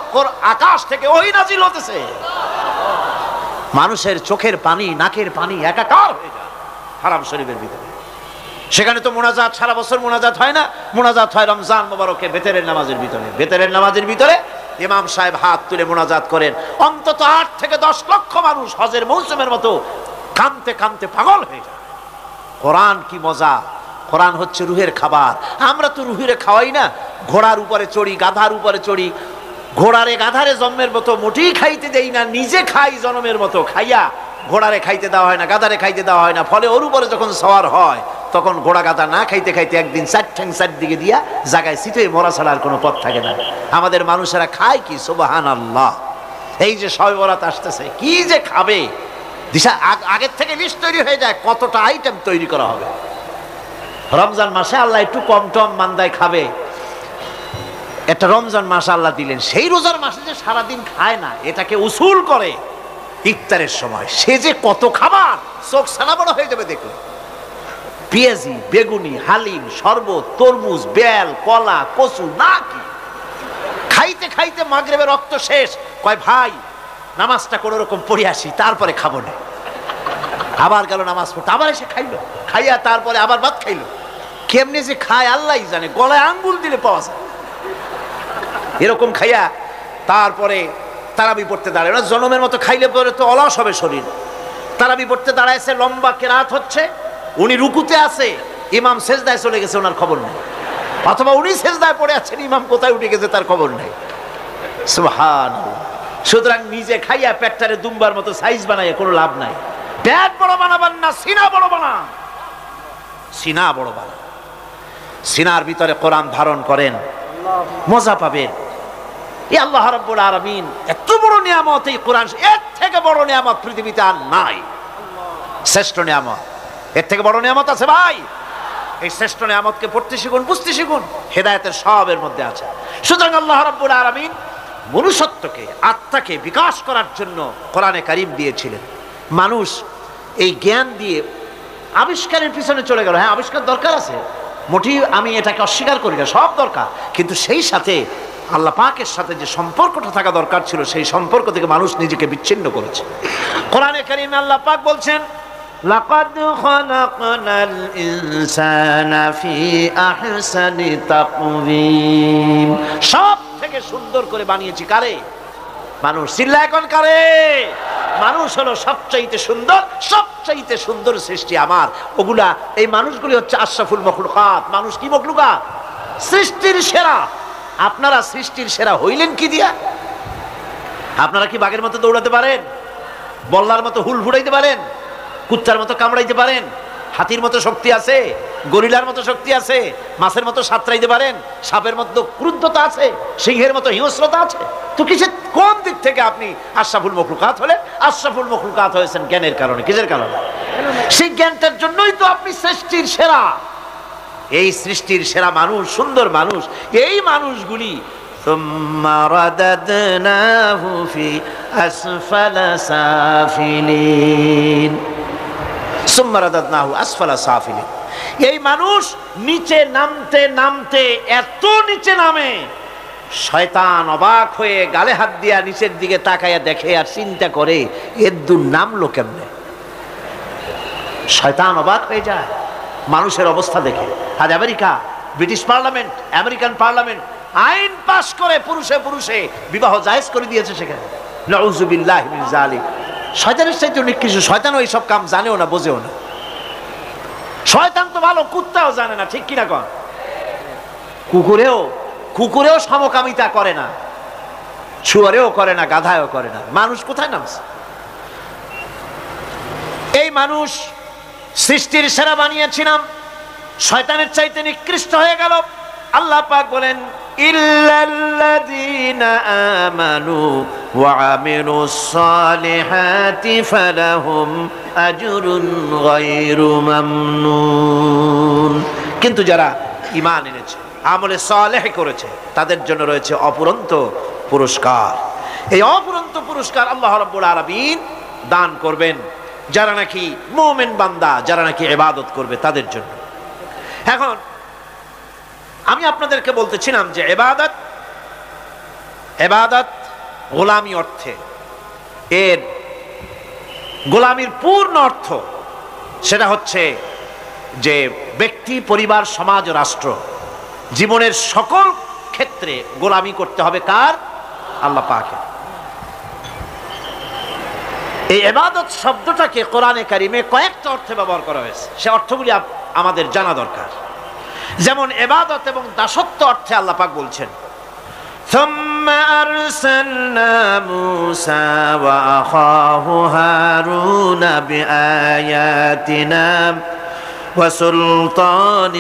আকাশ থেকে ওহী নাজিল হতেছে। মানুষের চোখের পানি, নাকের পানি একাকার হয়ে যায় হারাম শরীফের ভিতরে। সেখানে তো মোনাজাত সারা বছর মোনাজাত হয় না, মোনাজাত হয় রমজান মোবারকে বেতেরের নামাজের ভিতরে। বেতেরের নামাজের ভিতরে ইমাম সাহেব হাত তুলে মোনাজাত করেন, অন্তত 8 থেকে 10 লক্ষ মানুষ হজের মৌসুমের মতো কাঁদতে কাঁদতে পাগল হয়ে যায়। কোরআন কি মজা! কোরআন হচ্ছে রুহের খাবার। আমরা তো রুহের খাওয়াই না, ঘোড়ার উপরে চড়ি, গাধার উপরে চড়ি, ঘোড়ারে গাধারে জন্মের মতো মোটেই খাইতে দেই না, নিজে খাই জন্মের মতো, খাইয়া ঘোড়ারে খাইতে দেওয়া হয় না, গাধারে খাইতে দেওয়া হয় না। ফলে ওর উপরে যখন সওয়ার হয় তখন ঘোড়া গাধা না খাইতে খাইতে একদিন 4 ঠ্যাং 4 দিকে দিয়া জায়গায় সিটে মরা ছাড়া আর কোনো পথ থাকে না। আমাদের মানুষেরা খায় কি? সুবহানাল্লাহ। এই যে শবে বরাত আসতেছে, কি যে খাবে দিশা আগের থেকে লিস্ট তৈরি হয়ে যায় কতটা আইটেম তৈরি করা হবে। রমজান মাসে আল্লাহ একটু কম টম মান্দায় খাবে, একটা রমজান মাস আল্লাহ দিলেন। সেই রোজার মাসে যে সারাদিন খায় না, এটাকে উসুল করে ইফতারের সময় সে যে কত খাবার, চোখ সানা বড় হয়ে যাবে দেখুন। পেঁয়াজি, বেগুনি, হালিম, শরবত, তরমুজ, বেল, কলা, কচু, না কি খাইতে খাইতে মাগরিবের রক্ত শেষ। কয় ভাই নামাজটা কোন রকম পড়ে আসি, তারপরে খাবো না। আবার গেল নামাজ পড়তে, আবার এসে খাইলো, খাইয়া তারপরে আবার ভাত খাইলো। কেমনে যে খায় আল্লাহই জানে, গলায় আঙ্গুল দিলে পাওয়া যায়। এরকম খাইয়া তারপরে তারাবি পড়তে দাঁড়ায়। ওরা জনমের মতো খাইলে পরে তো অলস হবে শরীর। তারাবি পড়তে দাঁড়াইছে, লম্বা কেরাত হচ্ছে, উনি রুকুতে আছে, ইমাম সেজদায় চলে গেছে, ওনার খবর নেই। অথবা উনি সেজদায় পড়ে আছেন, ইমাম কোথায় উঠে গেছে তার খবর নেই। সুবহানাল্লাহ। সুতরাং নিজে খাইয়া পেটটারে দুম্বার মতো সাইজ বানাইয়া কোনো লাভ নাই। পেট বড় বানাবেন না, সিনা বড় বানান। সিনা বড় বানান, সিনার ভিতরে কোরআন ধারণ করেন, মজা পাবেন। এই আল্লাহ রাব্বুল আলামিন এত বড় নিয়ামত, এই কোরআন, এর থেকে বড় নিয়ামত পৃথিবীতে আর নাই। শ্রেষ্ঠ নিয়ামত, এর থেকে বড় নিয়ামত আছে ভাই? এই শ্রেষ্ঠ নিয়ামতকে পড়তে শিখুন, বুঝতে শিখুন, হেদায়েতের সবের মধ্যে আছে। সুতরাং আল্লাহ রাব্বুল আলামিন মনুষ্যত্বকে, আত্মাকে বিকাশ করার জন্য কোরআনে কারীম দিয়েছিলেন। মানুষ এই জ্ঞান দিয়ে আবিষ্কারের পিছনে চলে গেল। হ্যাঁ, আবিষ্কার দরকার আছে, মোটেই আমি এটাকে অস্বীকার করি না, সব দরকার। কিন্তু সেই সাথে আল্লাহ পাকের সাথে যে সম্পর্কটা থাকা দরকার ছিল, সেই সম্পর্ক থেকে মানুষ নিজেকে বিচ্ছিন্ন করেছে। কোরআনে কারীমে আল্লাহ পাক বলছেন, লাকাদ খালাকনাল ইনসানা ফি আহসানি তাকওয়িম। সব থেকে সুন্দর করে বানিয়েছি কারে? মানুষ। চিল্লা এখন কারে? মানুষ হলো সবচাইতে সুন্দর, সবচাইতে সুন্দর সৃষ্টি আমার। ওগুলা, এই মানুষগুলি হচ্ছে আশরাফুল মখলুকাত। মানুষ কি মখলুকাত? সৃষ্টির সেরা। আপনারা সৃষ্টির সেরা হইলেন কি দিয়া? আপনারা কি বাঘের মতো দৌড়াতে পারেন? বল্লার মতো হুল ফুটাইতে পারেন? কুত্তার মতো কামড়াইতে পারেন? হাতির মতো শক্তি আছে? গরিলার মতো শক্তি আছে? মাছের মতো সাঁতরাইতে পারেন? সাপের মতো ক্রুদ্ধতা আছে? সিংহের মতো হিংস্রতা আছে? তো কিসের, কোন দিক থেকে আপনি আশরাফুল মখলুকাত হলেন? আশরাফুল মখলুকাত হয়েছেন জ্ঞানের কারণে। কিসের কারণে? সেই জ্ঞানটার জন্যই তো আপনি সৃষ্টির সেরা। এই সৃষ্টির সেরা মানুষ, সুন্দর মানুষ, এই মানুষগুলি সুম্মা রাদাদনাহু ফি আসফালা সাফিলিন। সুম্মা রাদাদনাহু আসফালা সাফিলিন। এই মানুষ নিচে নামতে নামতে এত নিচে নামে, শয়তান অবাক হয়ে গালে হাত দিয়া নিচের দিকে তাকাইয়া দেখে আর চিন্তা করে এর দূর নামলো কেমনে। শয়তান অবাক হয়ে যায় মানুষের অবস্থা দেখে। আজ America, British parliament, American parliament আইন পাস করে পুরুষে পুরুষে বিবাহ জায়েজ করে দিয়েছে সেখানে। নাউযুবিল্লাহি মিন যালিক। শয়তানের চাইতে নিকৃষ্ট। শয়তানও এই সব কাম জানেও না, বোঝেও না। শয়তান তো ভালো, কুত্তাও জানে না, ঠিক কিনা কন? কুকুরেও সমকামিতা করে না, শুয়োরেও করে না, গাধায়ও করে না। মানুষ কোথায় নামছে? এই মানুষ সৃষ্টির সেরা বানিয়েছিলাম, শয়তানের চাইতে নিকৃষ্ট হয়ে গেল। আল্লাহ পাক বলেন, ইল্লাল্লাযীনা আমানু ওয়া আমিলুস সালিহাতি ফালাহুম আজরুন গায়রু মামনুন। কিন্তু যারা ঈমান এনেছে, আমলে সালেহ করেছে, তাদের জন্য রয়েছে অপুরন্ত পুরস্কার। এই অপুরন্ত পুরস্কার আল্লাহ রাব্বুল আলামিন দান করবেন যারা নাকি মুমিন বান্দা, যারা নাকি ইবাদত করবে তাদের জন্য। এখন আমি আপনাদেরকে বলতেছিলাম যে ইবাদত গোলামি অর্থে, এর গোলামির পূর্ণ অর্থ সেটা হচ্ছে যে ব্যক্তি, পরিবার, সমাজ ও রাষ্ট্র জীবনের সকল ক্ষেত্রে গোলামি করতে হবে কার? আল্লাহ পাকের। এই ইবাদত শব্দটাকে কোরআনে কারিমে কয়েকটা অর্থে ব্যবহার করা হয়েছে, সে অর্থগুলি আমাদের জানা দরকার। যেমন ইবাদত এবং দাসত্ব অর্থে আল্লাহ পাক বলছেন, ثم أرسلنا موسى وأخاه هارون بآياتنا وسلطان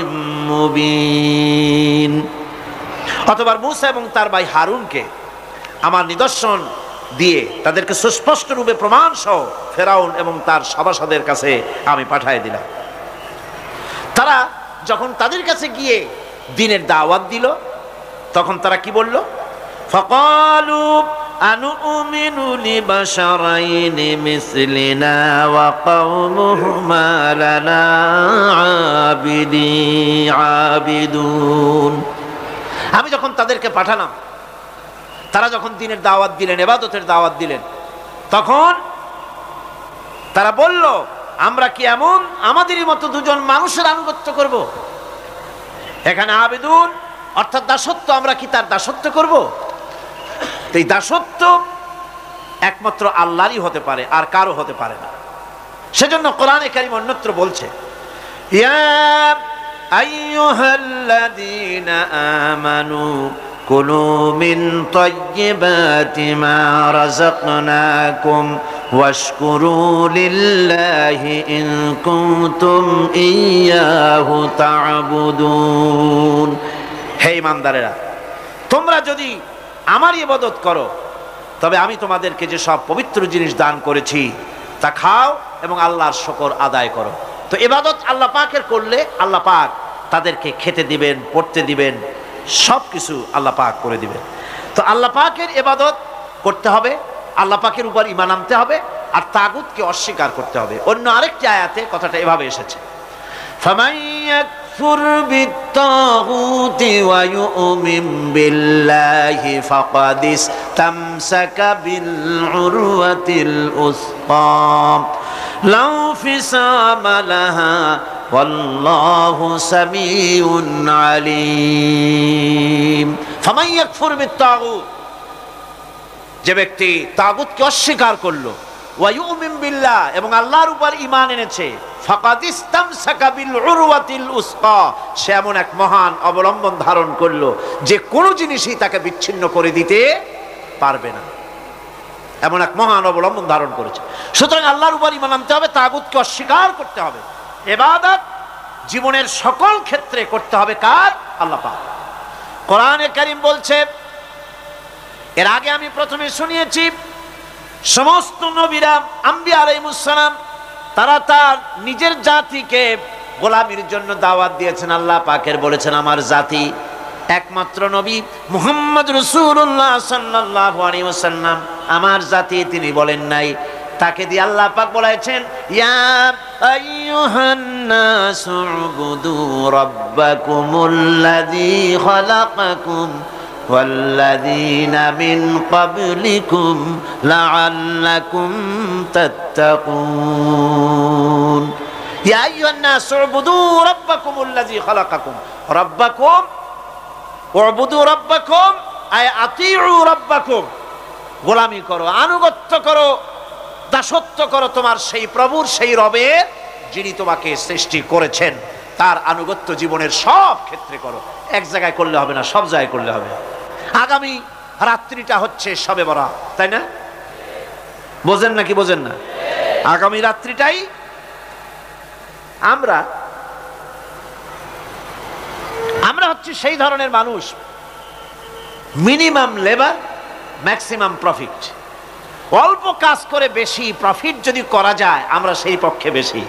مبين। অতঃপর মূসা এবং তার ভাই হারুনকে আমার নিদর্শন দিয়ে তাদেরকে সুস্পষ্ট রূপে প্রমাণ সহ ফেরাউন এবং তার সভাসদের কাছে আমি পাঠিয়ে দিলাম। তারা যখন তাদের কাছে গিয়ে দ্বীনের দাওয়াত দিল তখন তারা কি বলল? ফাকালু আনুমিনু লিবাশারাইনি মিসলিনা ওয়া কওমুহুমা লানা আবিদুন। আমি যখন তাদেরকে পাঠালাম, তারা যখন দ্বীনের দাওয়াত দিলেন, ইবাদতের দাওয়াত দিলেন, তখন তারা বলল, আমরা কি এমন আমাদেরই মতো দুজন মানুষের আনুগত্য করব? এখানে আবিদুন অর্থাৎ দাসত্ব, আমরা কি তার দাসত্ব করব? এই দাসত্ব একমাত্র আল্লাহরই হতে পারে, আর কারো হতে পারে না। সেজন্য কোরআনে কারীম অন্যত্র বলছে, ইয়া আইয়ুহাল্লাযীনা আমানু কুলু মিন তাইয়্যিবাতি মা রাযাকনাকুম ওয়াশকুরু লিল্লাহি ইন কুনতুম ইয়্যাহু তা'বুদুন। হে ঈমানদারেরা, তোমরা যদি আমার ইবাদত করো তবে আমি তোমাদেরকে যে সব পবিত্র জিনিস দান করেছি তা খাও এবং আল্লাহর শুকর আদায় করো। তো ইবাদত আল্লাহ পাকের করলে আল্লাহ পাক তাদেরকে খেতে দিবেন, পড়তে দিবেন, সব কিছু আল্লাহ পাক করে দিবেন। তো আল্লাহ পাকের ইবাদত করতে হবে, আল্লাহ পাকের উপর ঈমান আনতে হবে, আর তাগুতকে অস্বীকার করতে হবে। অন্য আরেকটি আয়াতে কথাটা এভাবে এসেছে, ফামান ইয়াকফুর বিত্তাগুতি ওয়া ইউমিন বিল্লাহি ফাকাদ ইসতামসাকা বিল উরওয়াতিল উসকা লা ফিসামা লাহা ওয়াল্লাহু সামিউন আলীম। ফামান ইয়াকফুর বিত্তাগুত, যে ব্যক্তি তাগুতকে অস্বীকার করলো, ওয়া ইউমিন বিল্লাহ এবং আল্লাহর উপর ঈমান এনেছে, ফাকাদ ইসতামসাকা বিল উরওয়াতিল উসকা, সে এমন এক মহান অবলম্বন ধারণ করলো যে কোনো জিনিসই তাকে বিচ্ছিন্ন করে দিতে পারবে না। এমন এক মহান অবলম্বন ধারণ করেছে। সুতরাং আল্লাহর উপর ঈমান আনতে হবে, তাগুতকে অস্বীকার করতে হবে। ইবাদত জীবনের সকল ক্ষেত্রে করতে হবে কার? আল্লাহ পাক। কোরআনে কারীম বলছে, এর আগে আমি প্রথমে শুনিয়েছি, সমস্ত নবীরা, আম্বিয়া আলাইহিস সালাম, তারা তার নিজের জাতিকে গোলামির জন্য দাওয়াত দিয়েছেন। আল্লাহ পাকের বলেছেন, আমার জাতি, একমাত্র নবী মুহাম্মদ রাসূলুল্লাহ সাল্লাল্লাহু আলাইহি ওয়াসাল্লাম আমার জাতি, তিনি বলেন নাই। তাকে দিয়ে আল্লাহ পাক বলেছেন, ইয়া আইয়ুহান নাসু উবুদু রাব্বাকুমুল্লাযী খালাকাকুম ওয়াল্লাযীনা মিন ক্বাবলিকুম লাআল্লাকুম তাত্তাকুন। ইয়া আইয়ুহান নাসু উবুদু রাব্বাকুমুল্লাযী খালাকাকুম, রাব্বাকুম উবুদু রাব্বাকুম আয় আতিউ রাব্বাকুম, গোলামি করো, আনুগত্য করো, দাসত্ব করো তোমার সেই প্রভুর, সেই রবের, যিনি তোমাকে সৃষ্টি করেছেন। তার আনুগত্য জীবনের সব ক্ষেত্রে করো। এক জায়গায় করলে হবে না, সব জায়গায় করলে হবে। আগামী রাত্রিটা হচ্ছে শবে বরাত, তাই না? বোঝেন নাকি বোঝেন না? আগামী রাত্রিটাই আমরা হচ্ছে সেই ধরনের মানুষ, মিনিমাম লেবার ম্যাক্সিমাম প্রফিট। অল্প কাজ করে বেশি প্রফিট যদি করা যায়, আমরা সেই পক্ষে বেশি।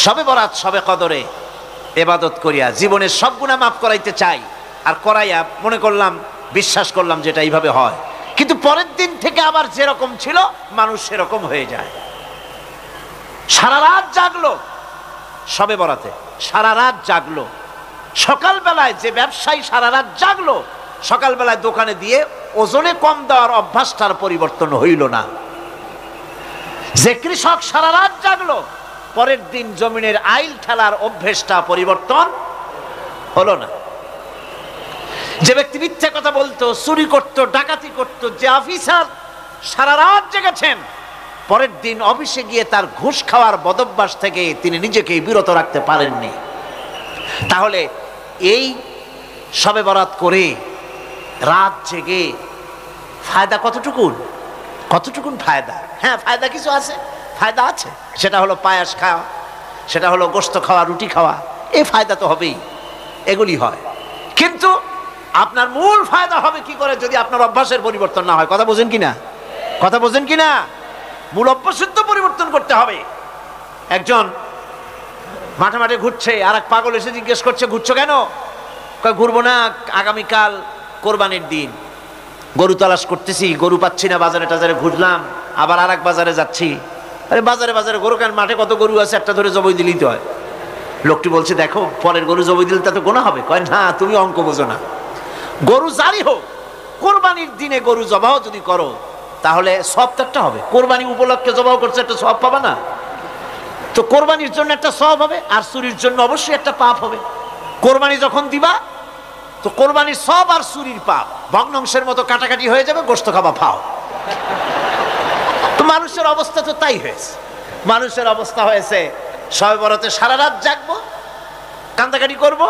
শবে বরাত, শবে কদরে ইবাদত করিয়া জীবনের সব গুনাহ মাফ করাইতে চাই, আর করাইয়া মনে করলাম, বিশ্বাস করলাম যেটা এইভাবে হয়, কিন্তু পরের দিন থেকে আবার যেরকম ছিল মানুষ সেরকম হয়ে যায়। সারা রাত জাগলো শবে বরাতে, সারা রাত জাগলো। সকালবেলায় যে ব্যবসায়ী সারা রাত জাগলো, সকালবেলায় দোকানে দিয়ে ওজনে কম দেওয়ার অভ্যাসটার পরিবর্তন হইল না। যে কৃষক সারা রাত জাগলো, পরের দিন জমিনের আইল ঠেলার অভ্যেসটা পরিবর্তন হলো না। যে ব্যক্তি মিথ্যে কথা বলতো, চুরি করত, ডাকাতি করত, যে অফিসার সারা রাত জেগেছেন, পরের দিন অফিসে গিয়ে তার ঘুষ খাওয়ার বদভ্যাস থেকে তিনি নিজেকে বিরত রাখতে পারেননি। তাহলে এই শবে বরাত করে রাত জেগে ফায়দা কতটুকুন ফায়দা? হ্যাঁ, ফায়দা কিছু আছে, ফায়দা আছে। সেটা হলো পায়াস খাওয়া, সেটা হলো গোশত খাওয়া, রুটি খাওয়া, এই ফায়দা তো হবেই, এগুলি হয়। কিন্তু আপনার মূল ফায়দা হবে কি করে যদি আপনার অভ্যাসের পরিবর্তন না হয়? কথা বোঝেন কিনা? মূল অভ্যাসের তো পরিবর্তন করতে হবে। একজন মাঠে মাঠে ঘুরছে, আর এক পাগল এসে জিজ্ঞেস করছে, ঘুরছো কেন? ঘুরবো না, আগামীকাল কোরবানির দিন, গরু তালাশ করতেছি, গরু পাচ্ছি না, বাজারে টাজারে ঘুরলাম, আবার আর এক বাজারে যাচ্ছি। আরে বাজারে গরু কেন? মাঠে কত গরু আছে, একটা ধরে জবাই দিলেই তো হয়। লোকটি বলছে, দেখো পরের গরু জবাই দিলে তা তো গোনা হবে। কয় না, তুমি অঙ্ক বোঝো না। গরু জারি হোক, কোরবানির দিনে গরু জবাহ যদি করো তাহলে সওয়াব তো একটা হবে। কোরবানি উপলক্ষে জবাহ করছে, একটা সওয়াব পাবা না? তো কোরবানির জন্য একটা সওয়াব হবে, আর চুরির জন্য অবশ্যই একটা পাপ হবে। কোরবানি যখন দিবা তো কোরবানির সওয়াব আর চুরির পাপ ভগ্নাংশের মতো কাটাকাটি হয়ে যাবে, গোশত খাবা ফাও। তো মানুষের অবস্থা তো তাই হয়েছে। মানুষের অবস্থা হয়েছে শবে বরাতে সারা রাত জাগবো, কান্দাকাটি করবো,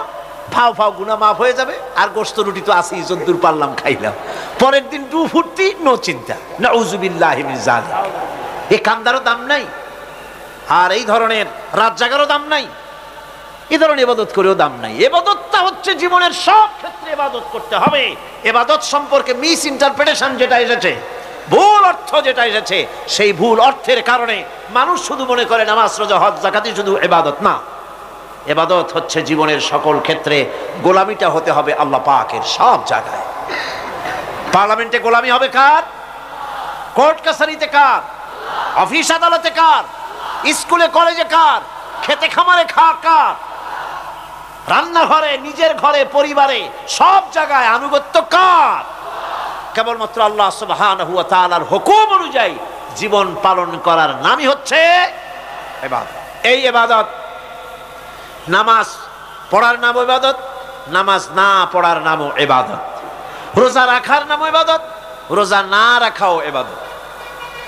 ফাও গুনাহ মাফ হয়ে যাবে, আর গোশত রুটি তো আছেই, যদ্দূর পারলাম খাইলাম। পরের দিন ডু ফুর্তি, নো চিন্তা। নাউযুবিল্লাহি মিন যালিক। এই কান্দারও দাম নাই, আর এই ধরনের রাত জাগারও দাম নাই, এই ধরনের ইবাদত করেও দাম নাই। ইবাদতটা হচ্ছে জীবনের সব ক্ষেত্রে ইবাদত করতে হবে। ইবাদত সম্পর্কে মিস ইন্টারপ্রিটেশন যেটা এসেছে, ভুল অর্থ যেটা এসেছে, সেই ভুল অর্থের কারণে মানুষ শুধু মনে করে নামাজ, রোজা, হজ, যাকাতই শুধু ইবাদত না। ইবাদত হচ্ছে জীবনের সকল ক্ষেত্রে গোলামিটা হতে হবে আল্লাহ পাকের সব জায়গায়। পার্লামেন্টে গোলামি হবে কার? কোর্ট কাছারিতে কার? অফিস আদালতে কার? স্কুলে কলেজে কার? খেতে খামারে কার? রান্নাঘরে, নিজের ঘরে, পরিবারে, সব জায়গায় আনুগত্য কার? কেবলমাত্র আল্লাহ সুবহানাহু ওয়া তাআলার হুকুম অনুযায়ী জীবন পালন করার নামই হচ্ছে ইবাদত। এই ইবাদত, নামাজ পড়ার নাম ইবাদত, নামাজ না পড়ার নামও ইবাদত। রোজা রাখার নাম ইবাদত, রোজা না রাখাও ইবাদত।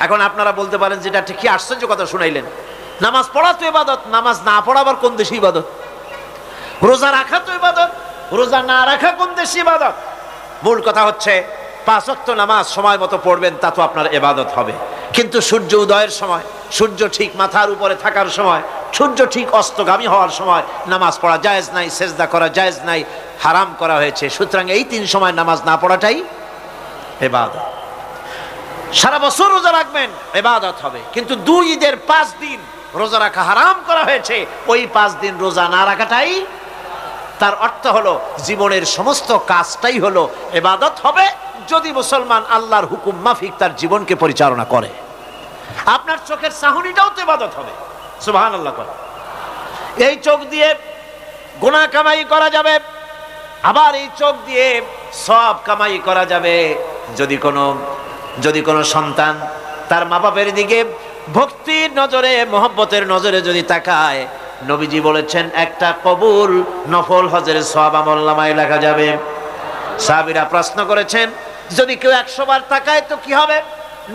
এখন আপনারা বলতে পারেন, যেটা ঠিক কি আশ্চর্য কথা শুনাইলেন, নামাজ পড়া তো ইবাদত, নামাজ না পড়া আবার কোন দেশে ইবাদত? রোজা রাখা তো ইবাদত, রোজা না রাখা কোন দেশে ইবাদত? মূল কথা হচ্ছে 5 ওয়াক্ত নামাজ সময় মতো পড়বেন, তা তো আপনার ইবাদত হবে। কিন্তু সূর্য উদয়ের সময়, সূর্য ঠিক মাথার উপরে থাকার সময়, সূর্য ঠিক অস্তগামী হওয়ার সময় নামাজ পড়া জায়েজ নাই, সেজদা করা জায়েজ নাই, হারাম করা হয়েছে। সুতরাং এই 3 সময় নামাজ না পড়াটাই ইবাদত। সারা বছর রোজা রাখবেন, ইবাদত হবে। কিন্তু 2 ঈদের 5 দিন রোজা রাখা হারাম করা হয়েছে, ওই 5 দিন রোজা না রাখাটাই, তার অর্থ হলো জীবনের সমস্ত কাজটাই হলো ইবাদত হবে, যদি মুসলমান আল্লাহর হুকুম মাফিক তার জীবনকে পরিচালনা করে। আপনার চোখের চাহনিটাও তো ইবাদত হবে। সুবহানাল্লাহ। এই চোখ দিয়ে গুনাহ কামাই করা যাবে, আবার এই চোখ দিয়ে সওয়াব কামাই করা যাবে। যদি কোনো সন্তান তার মা বাপের দিকে ভক্তির নজরে, মহব্বতের নজরে যদি তাকায়, নবীজি বলেছেন একটা কবুল নফল হজের সওয়াব আমলনামায় লেখা যাবে। সাহাবীরা প্রশ্ন করেছেন, যদি কেউ 100 বার তাকায় তো কি হবে?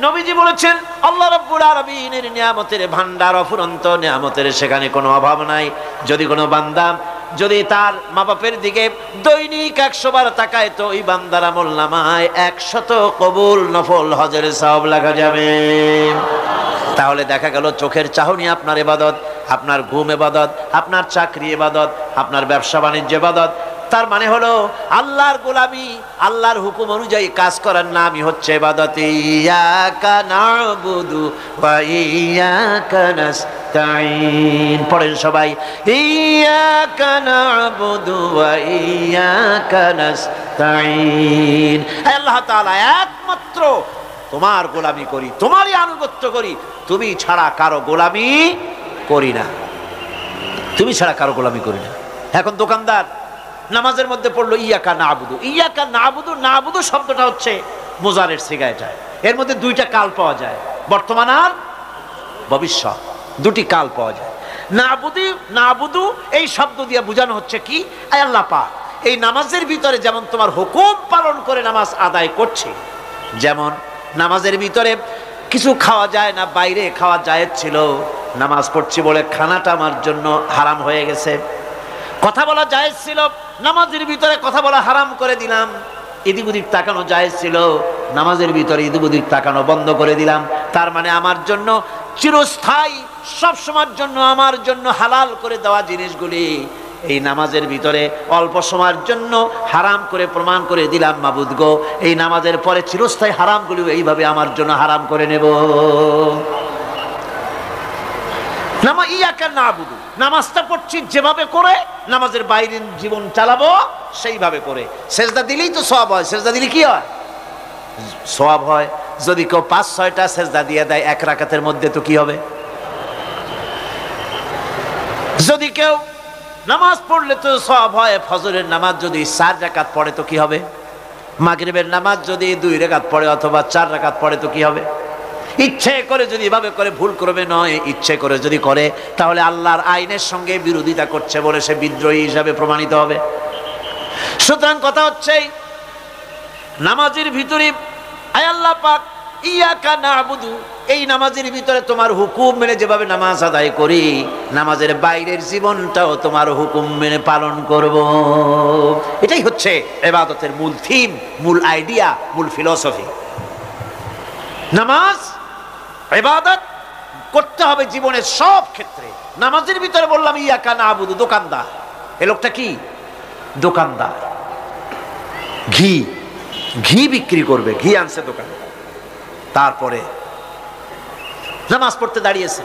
নবীজি বলেছেন, আল্লাহ রাব্বুল আলামিনের নিয়ামতের ভান্ডার, অফুরন্ত নিয়ামতের সেখানে কোনো অভাব নাই। যদি কোনো বান্দা যদি তার মা বাপের দিকে দৈনিক 100 বার তাকায়, তো ওই বান্দার আমলনামায় 100 কবুল নফল হজের সওয়াব লেখা যাবে। তাহলে দেখা গেল চোখের চাহনি আপনার ইবাদত, আপনার ঘুম ইবাদত, আপনার চাকরি ইবাদত, আপনার ব্যবসা বাণিজ্য ইবাদত। তার মানে হলো আল্লাহর গোলামি, আল্লাহর হুকুম অনুযায়ী কাজ করার নামই হচ্ছে ইবাদত। ইয়াকা না'বুদু ওয়া ইয়াকা নাস্তাঈন। পড়েন সবাই, ইয়াকা না'বুদু ওয়া ইয়াকা নাস্তাঈন। আল্লাহ তাআলা একমাত্র তোমার গোলামি করি, তোমারই আনুগত্য করি, তুমি ছাড়া কারো গোলামি করি না, তুমি ছাড়া কারো গোলামি করি না। এখন দোকানদার নামাজের মধ্যে পড়লো ইয়াকা না'বুদু। ইয়াকা না'বুদু, না'বুদু শব্দটা হচ্ছে মুজারের সিগা। এটা এর মধ্যে 2টা কাল পাওয়া যায়, বর্তমান আর ভবিষ্যৎ, দুটি কাল পাওয়া যায়। নাবুদু এই শব্দ দিয়ে বোঝানো হচ্ছে কি, আয় আল্লাহ পাক এই নামাজের ভিতরে যেমন তোমার হুকুম পালন করে নামাজ আদায় করছে, যেমন নামাজের ভিতরে কিছু খাওয়া যায় না, বাইরে খাওয়া জায়েজ ছিল, নামাজ পড়ছি বলে খানাটা আমার জন্য হারাম হয়ে গেছে। কথা বলা জায়েজ ছিল, নামাজের ভিতরে কথা বলা হারাম করে দিলাম। এদিক ওদিক তাকানো জায়েজ ছিল, নামাজের ভিতরে এদিক ওদিক তাকানো বন্ধ করে দিলাম। তার মানে আমার জন্য চিরস্থায়ী, সব সময়ের জন্য আমার জন্য হালাল করে দেওয়া জিনিসগুলি এই নামাজের ভিতরে অল্প সময়ের জন্য হারাম করে প্রমাণ করে দিলাম। মাবুদ গো, এই নামাজের পরে চিরস্থায়ী হারামগুলি এইভাবে আমার জন্য হারাম করে নেব। ইয়াকা নাবুদু, নামাজটা পড়ছি যেভাবে করে, নামাজের বাইরের জীবন চালাবো সেইভাবে করে। সেজদা দিলেই তো সওয়াব হয়, সেজদা দিলে কি হয়? সওয়াব হয়। যদি কেউ ৫-৬টা সেজদা দিয়ে দেয় এক রাকাতের মধ্যে তো কি হবে? যদি কেউ নামাজ পড়লে তো সওয়াব হয়। ফজরের নামাজ যদি ৪ রাকাত পড়ে তো কি হবে? মাগরিবের নামাজ যদি ২ রাকাত পড়ে অথবা ৪ রাকাত পড়ে তো কি হবে? ইচ্ছে করে যদি এভাবে করে, ভুল করবে নয়, ইচ্ছে করে যদি করে তাহলে আল্লাহর আইনের সঙ্গে বিরোধিতা করছে বলে সে বিদ্রোহী হিসাবে প্রমাণিত হবে। সুতরাং কথা হচ্ছে নামাজের ভিতরে আয় আল্লাহ পাক ইয়াকা নাবুদু, এই নামাজের ভিতরে তোমার হুকুম মেনে যেভাবে নামাজ আদায় করি, নামাজের বাইরের জীবনটাও তোমার হুকুম মেনে পালন করব। এটাই হচ্ছে ইবাদতের মূল থিম, মূল আইডিয়া, মূল ফিলসফি। নামাজ ইবাদত করতে হবে জীবনের সব ক্ষেত্রে। নামাজের ভিতরে বললাম ইয়াকা নাবুদু, দোকানদার, এ লোকটা কি? দোকানদার, ঘি বিক্রি করবে, ঘি আনছে দোকানে, তারপরে নামাজ পড়তে দাঁড়িয়েছে।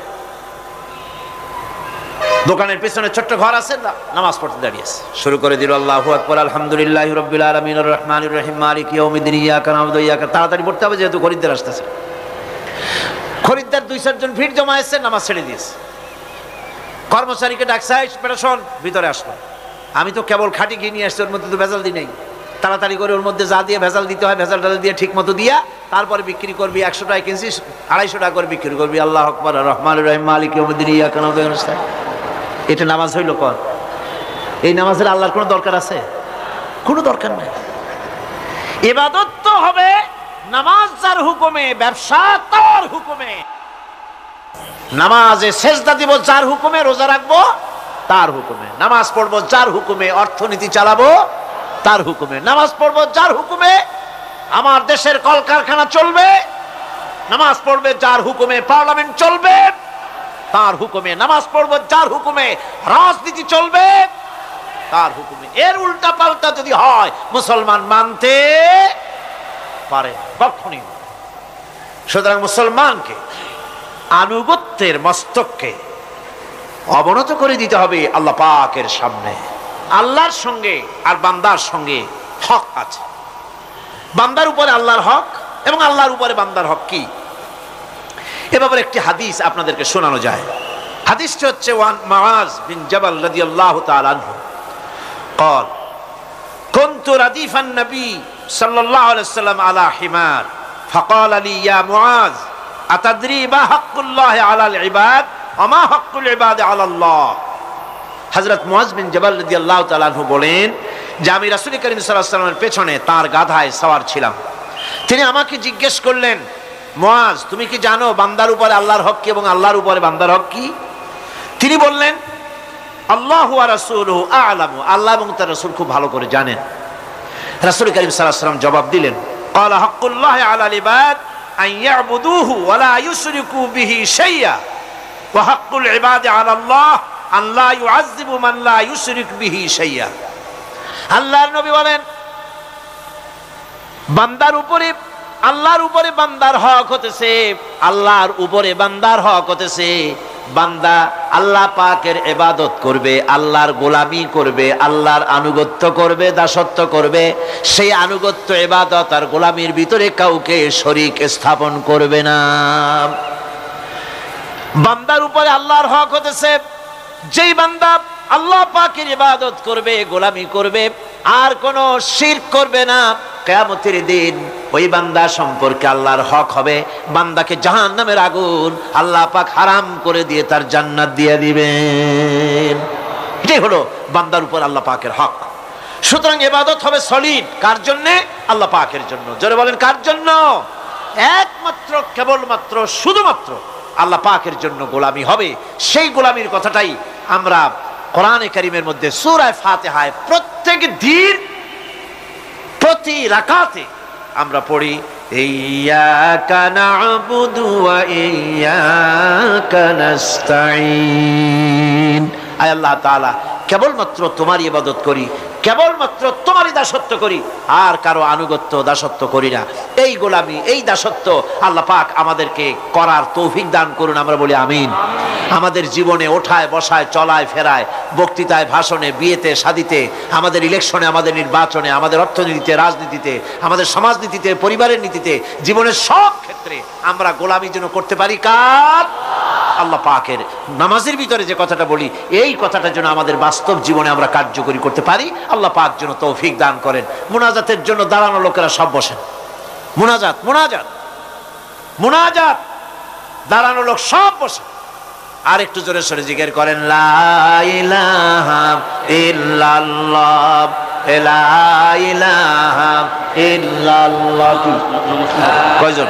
দোকানের পেছনে ছোট্ট ঘর আছে, নামাজ পড়তে দাঁড়িয়েছে, শুরু করে দিল আল্লাহু আকবার, আলহামদুলিল্লাহি রাব্বিল আলামিন আর রহমানির রহিম মালিকি ইয়াউমিদ্দিন ইয়াকা নাবুদু ইয়াকা। তাড়াতাড়ি পড়তে হবে যেহেতু খরিদ্দার আসতেছে। খরিদ্দার ২-৪ জন ভিড় জমায়েছে, নামাজ ছেড়ে দিয়েছে। কর্মচারীকে ডাকছে, শোন ভিতরে আসলো, আমি তো কেবল খাঁটি ঘি নিয়ে আসছি, ওর মধ্যে তো ভেজাল দিই নাই, তাড়াতাড়ি করে ওর মধ্যে যা দিয়ে ভেজাল দিতে হয় ভেজাল ডাল দিয়ে ঠিক মতো দিয়া তারপরে বিক্রি করবি। ১০০ টাকা কিনছিস, ২৫০ টাকা করে বিক্রি করবি। আল্লাহু আকবার, রহমানির রহিম মালিকি ইয়াউমিদ্দিন ইয়াকা নাবুদু ওয়া ইয়্যাকা। এটা নামাজ হইল কর? এই নামাজের আল্লাহর কোনো দরকার আছে? কোনো দরকার নাই। ইবাদত তো হবে নামাজ যার হুকুমে, ব্যবসা তার হুকুমে। নামাজে সেজদা দিব যার হুকুমে, রোজা রাখবো তার হুকুমে, নামাজ পড়বো যার হুকুমে, অর্থনীতি চালাবো তার হুকুমে, নামাজ পড়বো যার হুকুমে, আমার দেশের কলকারখানা চলবে, নামাজ পড়বে যার হুকুমে, পার্লামেন্ট চলবে তার হুকুমে, নামাজ পড়বো যার হুকুমে, রাজনীতি চলবে তার হুকুমে। এর উল্টা পাল্টা যদি হয় মুসলমান মানতে পারে কখনই। সুতরাং মুসলমানকে আনুগত্যের মস্তককে অবনত করে দিতে হবে আল্লাহ পাকের সামনে। আল্লাহর সঙ্গে আর বান্দার সঙ্গে হক আছে, বান্দার উপরে আল্লাহর হক এবং আল্লাহর উপরে বান্দার হক কি, এ ব্যাপারে একটি হাদিস আপনাদেরকে শোনানো যায়। হাদিসটি হচ্ছে ওয়ান মুআজ বিন জাবাল রাদিয়াল্লাহু তাআলা আনহু قال كنت رديف النبي صلى الله عليه وسلم على حمار فقال لي يا معاذ أتدري ما حق الله على العباد وما حق العباد على الله। হযরত মুআজ বিন জাবাল রাদিয়াল্লাহু তাআলা আনহু বলেন যে আমি রাসূল করিম সাল্লাল্লাহু আলাইহি ওয়াসাল্লামের পেছনে তার গাধায় সওয়ার ছিলাম। তিনি আমাকে জিজ্ঞেস করলেন, মুআজ তুমি কি জানো বান্দার উপরে আল্লাহর হক কি এবং আল্লাহর উপরে বান্দার হক কি? তিনি বললেন, আল্লাহু ওয়া রাসূলুহু আ'লামু, আল্লাহ এবং তার রাসূল খুব ভালো করে জানেন। রাসূল করিম সাল্লাল্লাহু আলাইহি ওয়াসাল্লাম জবাব দিলেন, ক্বালা হাক্কুল্লাহি আলাল ইবাদ আন ইয়াবুদুহু ওয়া লা ইউশরিকু বিহি শাইআ ওয়া হাক্কুল ইবাদি আলাল্লাহ আন লা ইউআযযিবু মান লা ইউশরিক বিহি শাইআ। আল্লাহর নবী বলেন, বান্দার উপরে আল্লাহর উপরে বান্দার হক হতেছে, আল্লাহর উপরে বান্দার হক হতেছে বান্দা আল্লাহ পাকের ইবাদত করবে, আল্লাহর গোলামি করবে, আল্লাহর আনুগত্য করবে, দাসত্ব করবে। সেই আনুগত্য ইবাদত আর গোলামির ভিতরে কাউকে শরীক স্থাপন করবে না। বান্দার উপরে আল্লাহর হক হতেছে যেই বান্দা আল্লাহ পাকের ইবাদত করবে, গোলামি করবে, আর কোনো শিরক করবে না, কিয়ামতের দিন ওই বান্দা সম্পর্কে আল্লাহর হক হবে, বান্দাকে জাহান্নামের আগুন আল্লাহ পাক হারাম করে দিয়ে তার জান্নাত দিয়ে দিবেন। এটাই হলো বান্দার উপর আল্লাহ পাকের হক। সুতরাং ইবাদত হবে সলিড কার জন্য? আল্লাহ পাকের জন্য। জোরে বলেন কার জন্য? একমাত্র কেবলমাত্র শুধুমাত্র আল্লাহ পাকের জন্য গোলামি হবে। সেই গোলামির কথাটাই আমরা কোরআনে কারীমের মধ্যে সূরা ফাতিহায় প্রত্যেক দিন প্রতি রাকাতে আমরা পড়ি, ইয়্যাকা না'বুদু ওয়া ইয়্যাকা নাস্তাঈন। আয় আল্লাহ তাআলা, কেবলমাত্র তোমারই ইবাদত করি, কেবলমাত্র তোমারই দাসত্ব করি, আর কারো আনুগত্য দাসত্ব করি না। এই গোলামি, এই দাসত্ব আল্লাহ পাক আমাদেরকে করার তৌফিক দান করুন। আমরা বলি আমিন। আমাদের জীবনে ওঠায় বসায়, চলায় ফেরায়, বক্তৃতায়, ভাষণে, বিয়েতে, শাদীতে, আমাদের ইলেকশনে, আমাদের নির্বাচনে, আমাদের অর্থনীতিতে, রাজনীতিতে, আমাদের সমাজনীতিতে, পরিবারের নীতিতে, জীবনের সব ক্ষেত্রে আমরা গোলামি যেন করতে পারি কার? আল্লাহ পাকের। নামাজের ভিতরে যে কথাটা বলি, এই কথাটা যেন আমাদের বাস্তব জীবনে আমরা কার্যকরী করতে পারি। আল্লাহ পাক যেন তৌফিক দান করেন। মুনাজাতের জন্য দাঁড়ানো লোকেরা সব বসেন। মুনাজাত, মুনাজাত, মুনাজাত, দাঁড়ানো লোক সব বসেন। আর একটু জোরে সরে জিকির করেন, লা ইলাহা ইল্লাল্লাহ, লা ইলাহা ইল্লাল্লাহ। কয়জন?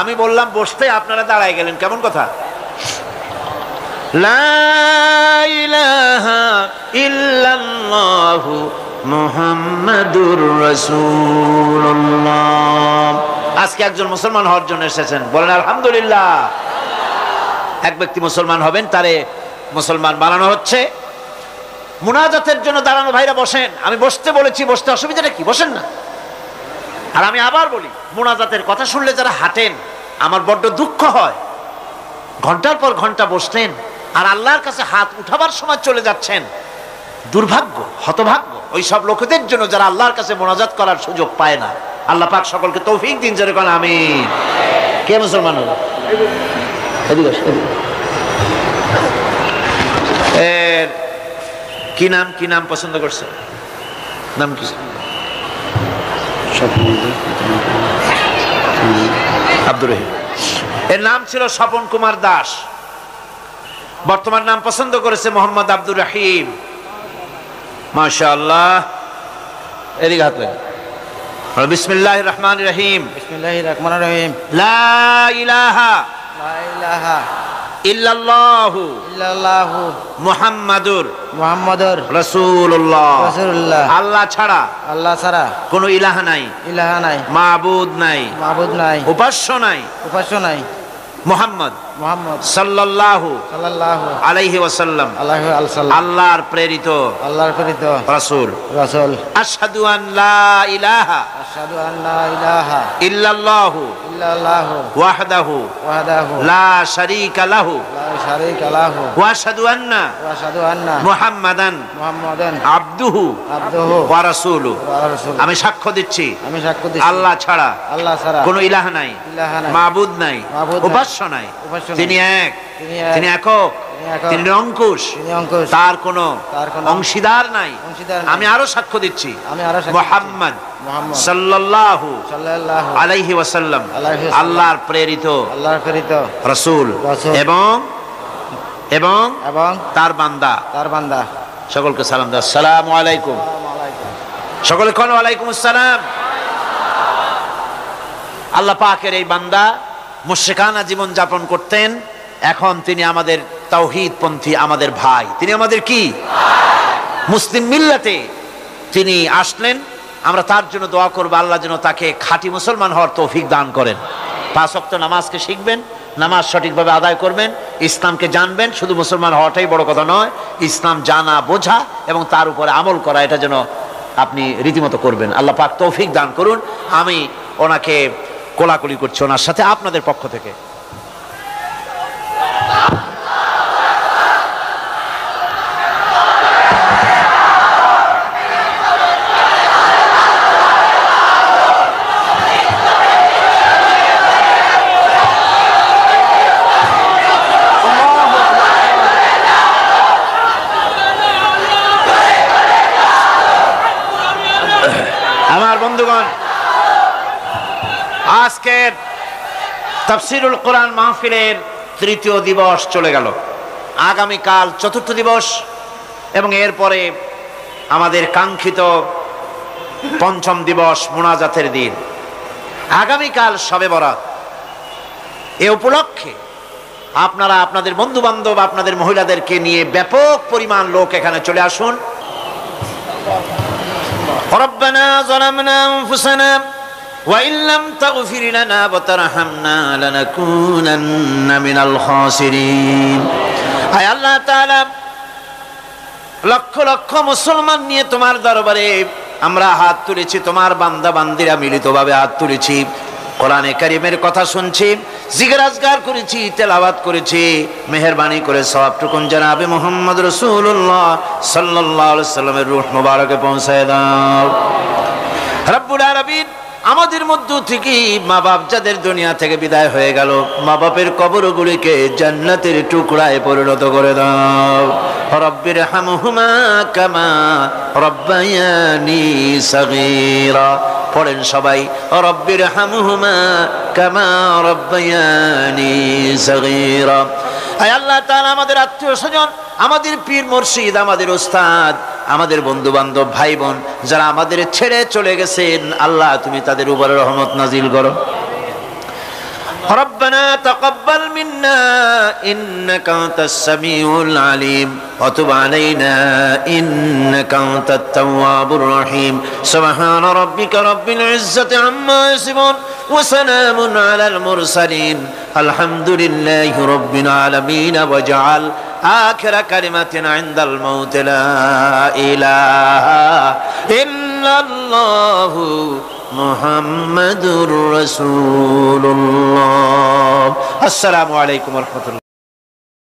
আমি বললাম বসতে, আপনারা দাঁড়ায় গেলেন, কেমন কথা? লা ইলাহা ইল্লাল্লাহু মুহাম্মাদুর রাসূলুল্লাহ। আজকে একজন মুসলমান হওয়ার জন্য এসেছেন, বলেন আলহামদুলিল্লাহ। এক ব্যক্তি মুসলমান হবেন, তারে মুসলমান বানানো হচ্ছে। মুনাজাতের জন্য দাঁড়ানো ভাইরা বসেন। আমি বসতে বলেছি, বসতে অসুবিধাটা কি? বসেন না। আর আমি আবার বলি, মুনাজাতের কথা শুনলে যারা হাঁটেন, আমার বড্ড দুঃখ হয়। ঘন্টার পর ঘন্টা বসতেন আর আল্লাহর কাছে হাত উঠাবার সময় চলে যাচ্ছেন। দুর্ভাগ্য, হতভাগ্য ওই সব লোকদের জন্য যারা আল্লাহর কাছে মুনাজাত করার সুযোগ পায় না। আল্লাহ পাক সকলকে তৌফিক দিন, জোরে বলেন আমিন। কে মুসলমান হলো? এর কি নাম? কি নাম পছন্দ করছে? নাম কি? আব্দুর রহিম। এর নাম ছিল স্বপন কুমার দাস। বর্তমান নাম পছন্দ করেছে মোহাম্মদ আব্দুর রহিম। মাশাআল্লাহ। এদিকে হাত লাগবে। বিসমিল্লাহির রহমানির রহিম। বিসমিল্লাহির রহমানির রহিম। লা ইলাহা লা ইলাহা ইল্লাল্লাহু ইল্লাল্লাহু মুহাম্মাদুর রাসূলুল্লাহ। আল্লাহ ছাড়া, আল্লাহ ছাড়া কোনো ইলাহা নাই, ইলাহা নাই, মাবুদ নাই, মাবুদ নাই, উপাস্য নাই, উপাস্য নাই, মুহাম্মদ মুহাম্মদ সাল্লাল্লাহু আলাইহি ওয়াসাল্লাম আল্লাহর প্রেরিত, আল্লাহর প্রেরিত রাসূল। রাসূল। আশহাদু আন লা ইলাহা, আশহাদু আন লা ইলাহা ইল্লাল্লাহু ইল্লাল্লাহু ওয়াহদাহু ওয়াহদাহু লা শারীকা লাহু লা শারীকা লাহু ওয়া আশহাদু আন্না মুহাম্মাদান আবদুহু ওয়া রাসূলুহু। আমি সাক্ষ্য দিচ্ছি, আমি সাক্ষ্য দিচ্ছি, আল্লাহ ছাড়া, আল্লাহ ছাড়া কোনো ইলাহা নাই, মাবুদ নাই, উপাস্য নাই। তিনি এক, তিনি একক, তিনি নিরঙ্কুশ, তার কোনো অংশীদার নাই। আমি আরো সাক্ষ্য দিচ্ছি, মুহাম্মদ সাল্লাল্লাহু আলাইহি ওয়াসাল্লাম আল্লাহর প্রেরিত রাসূল এবং এবং তার বান্দা। সকলকে সালাম দাও। আসসালামু আলাইকুম। সকলে কোন ওয়ালাইকুম আসসালাম। আল্লাহ পাকের এই বান্দা মুশরিকানা জীবন যাপন করতেন, এখন তিনি আমাদের তাওহীদপন্থী, আমাদের ভাই। তিনি আমাদের কি? মুসলিম মিল্লাতে তিনি আসলেন। আমরা তার জন্য দোয়া করব, আল্লাহ যেন তাকে খাঁটি মুসলমান হওয়ার তৌফিক দান করেন। 5 ওয়াক্ত নামাজকে শিখবেন, নামাজ সঠিকভাবে আদায় করবেন, ইসলামকে জানবেন। শুধু মুসলমান হওয়াটাই বড় কথা নয়, ইসলাম জানা, বোঝা এবং তার উপরে আমল করা, এটা যেন আপনি রীতিমতো করবেন। আল্লাহ পাক তৌফিক দান করুন। আমি ওনাকে কোলাকুলি করছি ওনার সাথে আপনাদের পক্ষ থেকে। আমার বন্ধুগণ, আজকের তাফসীরুল কোরআন মাহফিলের তৃতীয় দিবস চলে গেল। আগামীকাল চতুর্থ দিবস এবং এরপরে আমাদের কাঙ্ক্ষিত পঞ্চম দিবস মুনাজাতের দিন। আগামীকাল শবে বরাত। এ উপলক্ষে আপনারা আপনাদের বন্ধু বান্ধব, আপনাদের মহিলাদেরকে নিয়ে ব্যাপক পরিমাণ লোক এখানে চলে আসুন। রব্বানা যালামনা আনফুসানা ওয়া ইন লাম তাগফির লানা ওয়া তারহামনা লানাকুনান্না মিনাল খাসিরিন। আয় আল্লাহ তাআলা, লক্ষ লক্ষ মুসলমান নিয়ে তোমার দরবারে আমরা হাত তুলেছি, তোমার বান্দা বান্দিরা মিলিতভাবে হাত তুলেছি, কোরআনে কারীমের কথা শুনছি, জিকির আজকার করেছি, তেলাওয়াত করেছি। মেহেরবানি করে সওয়াবটুকুন জনাবে মুহাম্মদ রাসূলুল্লাহ সাল্লাল্লাহু আলাইহি সাল্লামের রূহ মুবারকে পৌঁছায় দাও। রব্বুল আলামিন, আমাদের মধ্য থেকে মা বাপ যাদের দুনিয়া থেকে বিদায় হয়ে গেল, মা বাপের কবরগুলিকে জান্নাতের টুকরায় পরিণত করে দাও। রব্বির হামহুমা কামা রব্বায়ানি সাগীরা। পড়েন সবাই, রব্বির হামহুমা কামা রব্বায়ানি সাগীরা। আয় আল্লাহ তাআলা, আমাদের আত্মীয় স্বজন, আমাদের পীর মুর্শিদ, আমাদের উস্তাদ, আমাদের বন্ধু বান্ধব, ভাই বোন যারা আমাদের ছেড়ে চলে গেছেন, আল্লাহ তুমি তাদের উপরে রহমত নাজিল করো। ربنا تقبل منا إنك أنت السميع العليم وتب علينا إنك أنت التواب الرحيم سبحان ربك رب العزة عما يصفون وسلام على المرسلين الحمد لله رب العالمين واجعل آخر كلمة عند الموت لا إله إلا الله মুহাম্মাদুর রাসূলুল্লাহ। আসসালামু আলাইকুম ওয়া রাহমাতুল্লাহ।